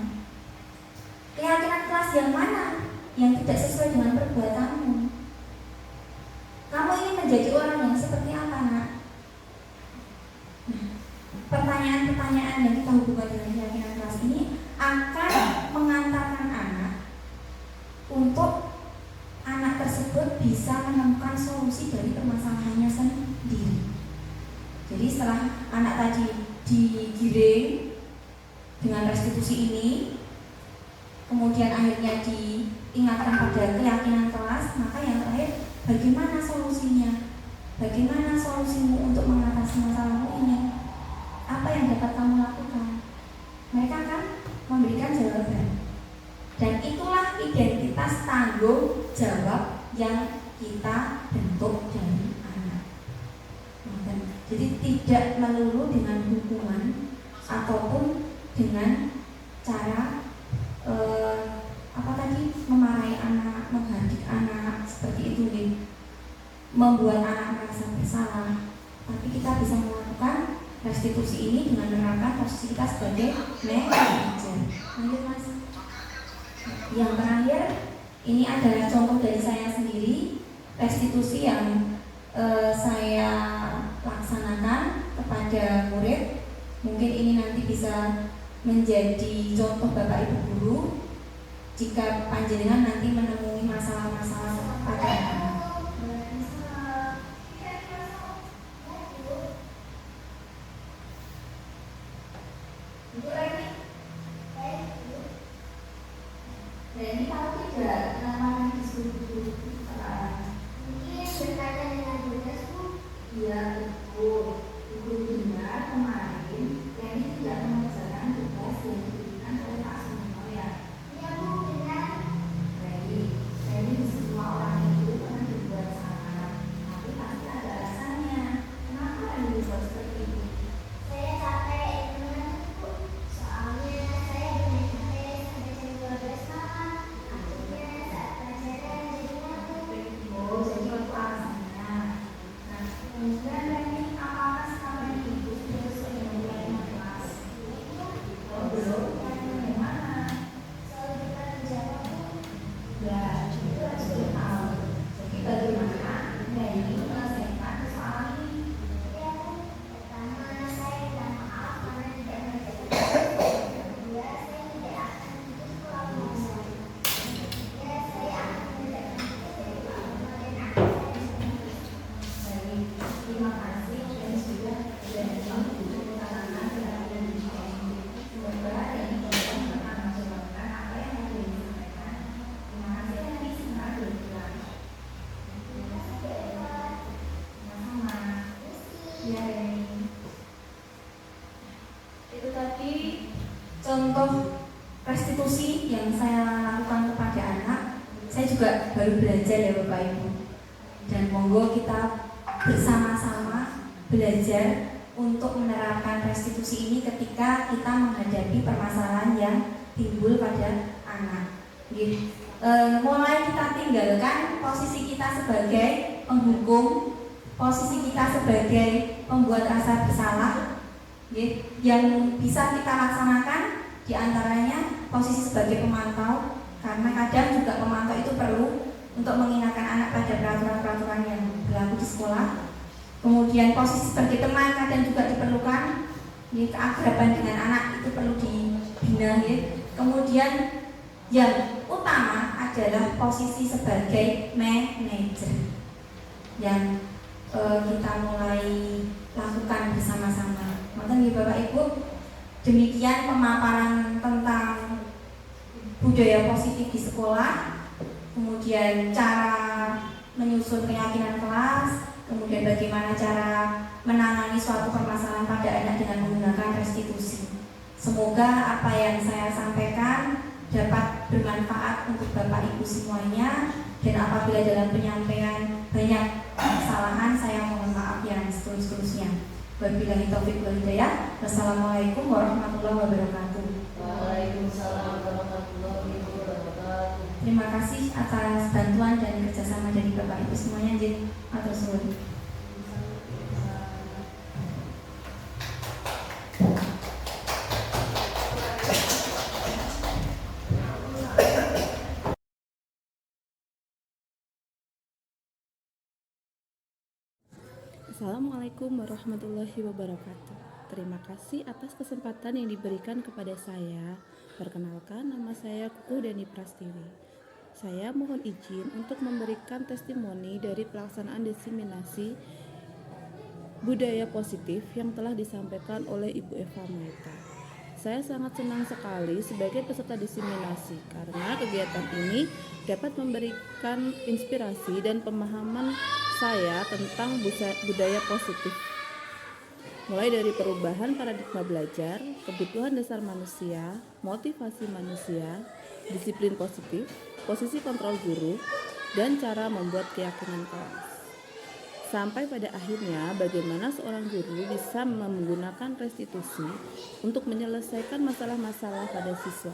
Keyakinan kelas yang mana yang tidak sesuai dengan perbuatanmu? Kamu ingin menjadi orang yang seperti apa, nak? Nah, pertanyaan-pertanyaan yang kita hubungkan dengan keyakinan kelas ini akan mengantarkan anak untuk anak tersebut bisa menemukan solusi dari permasalahannya sendiri. Jadi setelah anak tadi digiring dengan restitusi ini, kemudian akhirnya diingatkan pada keyakinan kelas, maka yang terakhir, bagaimana solusinya? Bagaimana solusimu untuk mengatasi masalahmu ini? Apa yang dapat kamu lakukan? Mereka akan memberikan jawaban. Dan itulah identitas tanggung jawab yang kita bentuk dari anak. Jadi tidak melulu dengan hukuman ataupun dengan cara memarahi anak, menghardik anak seperti itu, membuat anak merasa bersalah. Tapi kita bisa melakukan restitusi ini dengan menerapkan posisi kita sebagai manajer. Lanjut, Mas. Yang terakhir, ini adalah contoh dari saya sendiri, restitusi yang saya laksanakan kepada murid. Mungkin ini nanti bisa menjadi contoh Bapak Ibu guru jika panjenengan nanti menemui masalah-masalah pada anak. Dan ini kalau tidak, kenapa disuruh mungkin berkaitan dengan tugasmu? Iya, betul. Ibu dengar kemarin Reni tidak mengerjakan tugas yang diberikan oleh Pak Suminto, ya? Iya, Bu, benar. Reni semua orang itu pernah berbuat salah, tapi pasti ada alasannya. Kenapa Reni berbuat seperti itu? Saya capek, Bu. Soalnya saya bermain HP sampai jam 12 malam. Akhirnya saat pelajaran jadi ngantuk. Oh, jadi itu alasannya. Nah, kemudian Reni, apakah sekarang ibu sudah sesuai dengan nilai kelas? Oh, belum. Bagaimana? Soal kita menjawab, Bu. Ya, itu harus tahu. Jadi bagaimana Reni menyelesaikan soal ini? Ya, Bu. Pertama, saya minta maaf karena tidak mengerjakan. Kedua, saya tidak akan ikut kelompok. Ya, saya akan mengerjakan dari kelompok dan akan saya baik, terima kasih dan sudah berani untuk mengatakan keadaan di sini. Semoga ini bisa menjawabkan apa yang mau disampaikan. Terima kasih dan bismillah berpulang. Sama-sama. Ya, Reni. Itu tadi contoh restitusi yang saya lakukan kepada anak. Saya juga baru belajar, ya Bapak Ibu. Dan monggo kita bersama-sama belajar untuk menerapkan restitusi ini ketika kita menghadapi permasalahan yang timbul pada anak. Mulai kita tinggalkan posisi kita sebagai penghukum, posisi kita sebagai pembuat rasa bersalah, yang bisa kita laksanakan diantaranya posisi sebagai pemantau, karena kadang juga pemantau itu perlu untuk mengingatkan anak pada peraturan-peraturan yang berlaku di sekolah. Kemudian posisi sebagai teman kadang juga diperlukan, keakraban dengan anak itu perlu dibina. Kemudian yang utama adalah posisi sebagai manajer yang kita mulai lakukan bersama-sama. Maka Bapak Ibu, Demikian pemaparan tentang budaya positif di sekolah, kemudian cara menyusun keyakinan kelas, kemudian bagaimana cara menangani suatu permasalahan pada anak dengan menggunakan restitusi. Semoga apa yang saya sampaikan dapat bermanfaat untuk Bapak Ibu semuanya, dan apabila dalam penyampaian banyak kesalahan, saya mohon maaf yang setulus-tulusnya. Wabillahi taufiq wal hidayah. Wassalamualaikum warahmatullahi wabarakatuh. Waalaikumsalam warahmatullahi wabarakatuh. Terima kasih atas bantuan dan kerjasama dari Bapak Ibu semuanya. Jadi, atur suwun. Assalamualaikum warahmatullahi wabarakatuh. Terima kasih atas kesempatan yang diberikan kepada saya. Perkenalkan, nama saya Kukuh Dani Prastiwi. Saya mohon izin untuk memberikan testimoni dari pelaksanaan diseminasi budaya positif yang telah disampaikan oleh Ibu Eva Maeta. Saya sangat senang sekali sebagai peserta diseminasi karena kegiatan ini dapat memberikan inspirasi dan pemahaman saya tentang budaya positif, mulai dari perubahan paradigma belajar, kebutuhan dasar manusia, motivasi manusia, disiplin positif, posisi kontrol guru, dan cara membuat keyakinan kelas. Sampai pada akhirnya bagaimana seorang guru bisa menggunakan restitusi untuk menyelesaikan masalah-masalah pada siswa.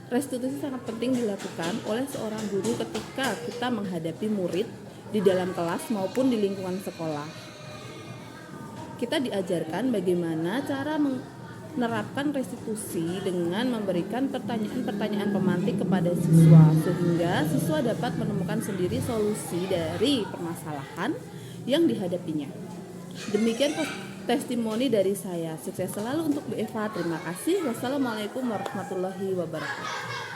Restitusi sangat penting dilakukan oleh seorang guru ketika kita menghadapi murid di dalam kelas maupun di lingkungan sekolah. Kita diajarkan bagaimana cara menerapkan restitusi dengan memberikan pertanyaan-pertanyaan pemantik kepada siswa, sehingga siswa dapat menemukan sendiri solusi dari permasalahan yang dihadapinya. Demikian testimoni dari saya. Sukses selalu untuk Bu Eva. Terima kasih. Wassalamualaikum warahmatullahi wabarakatuh.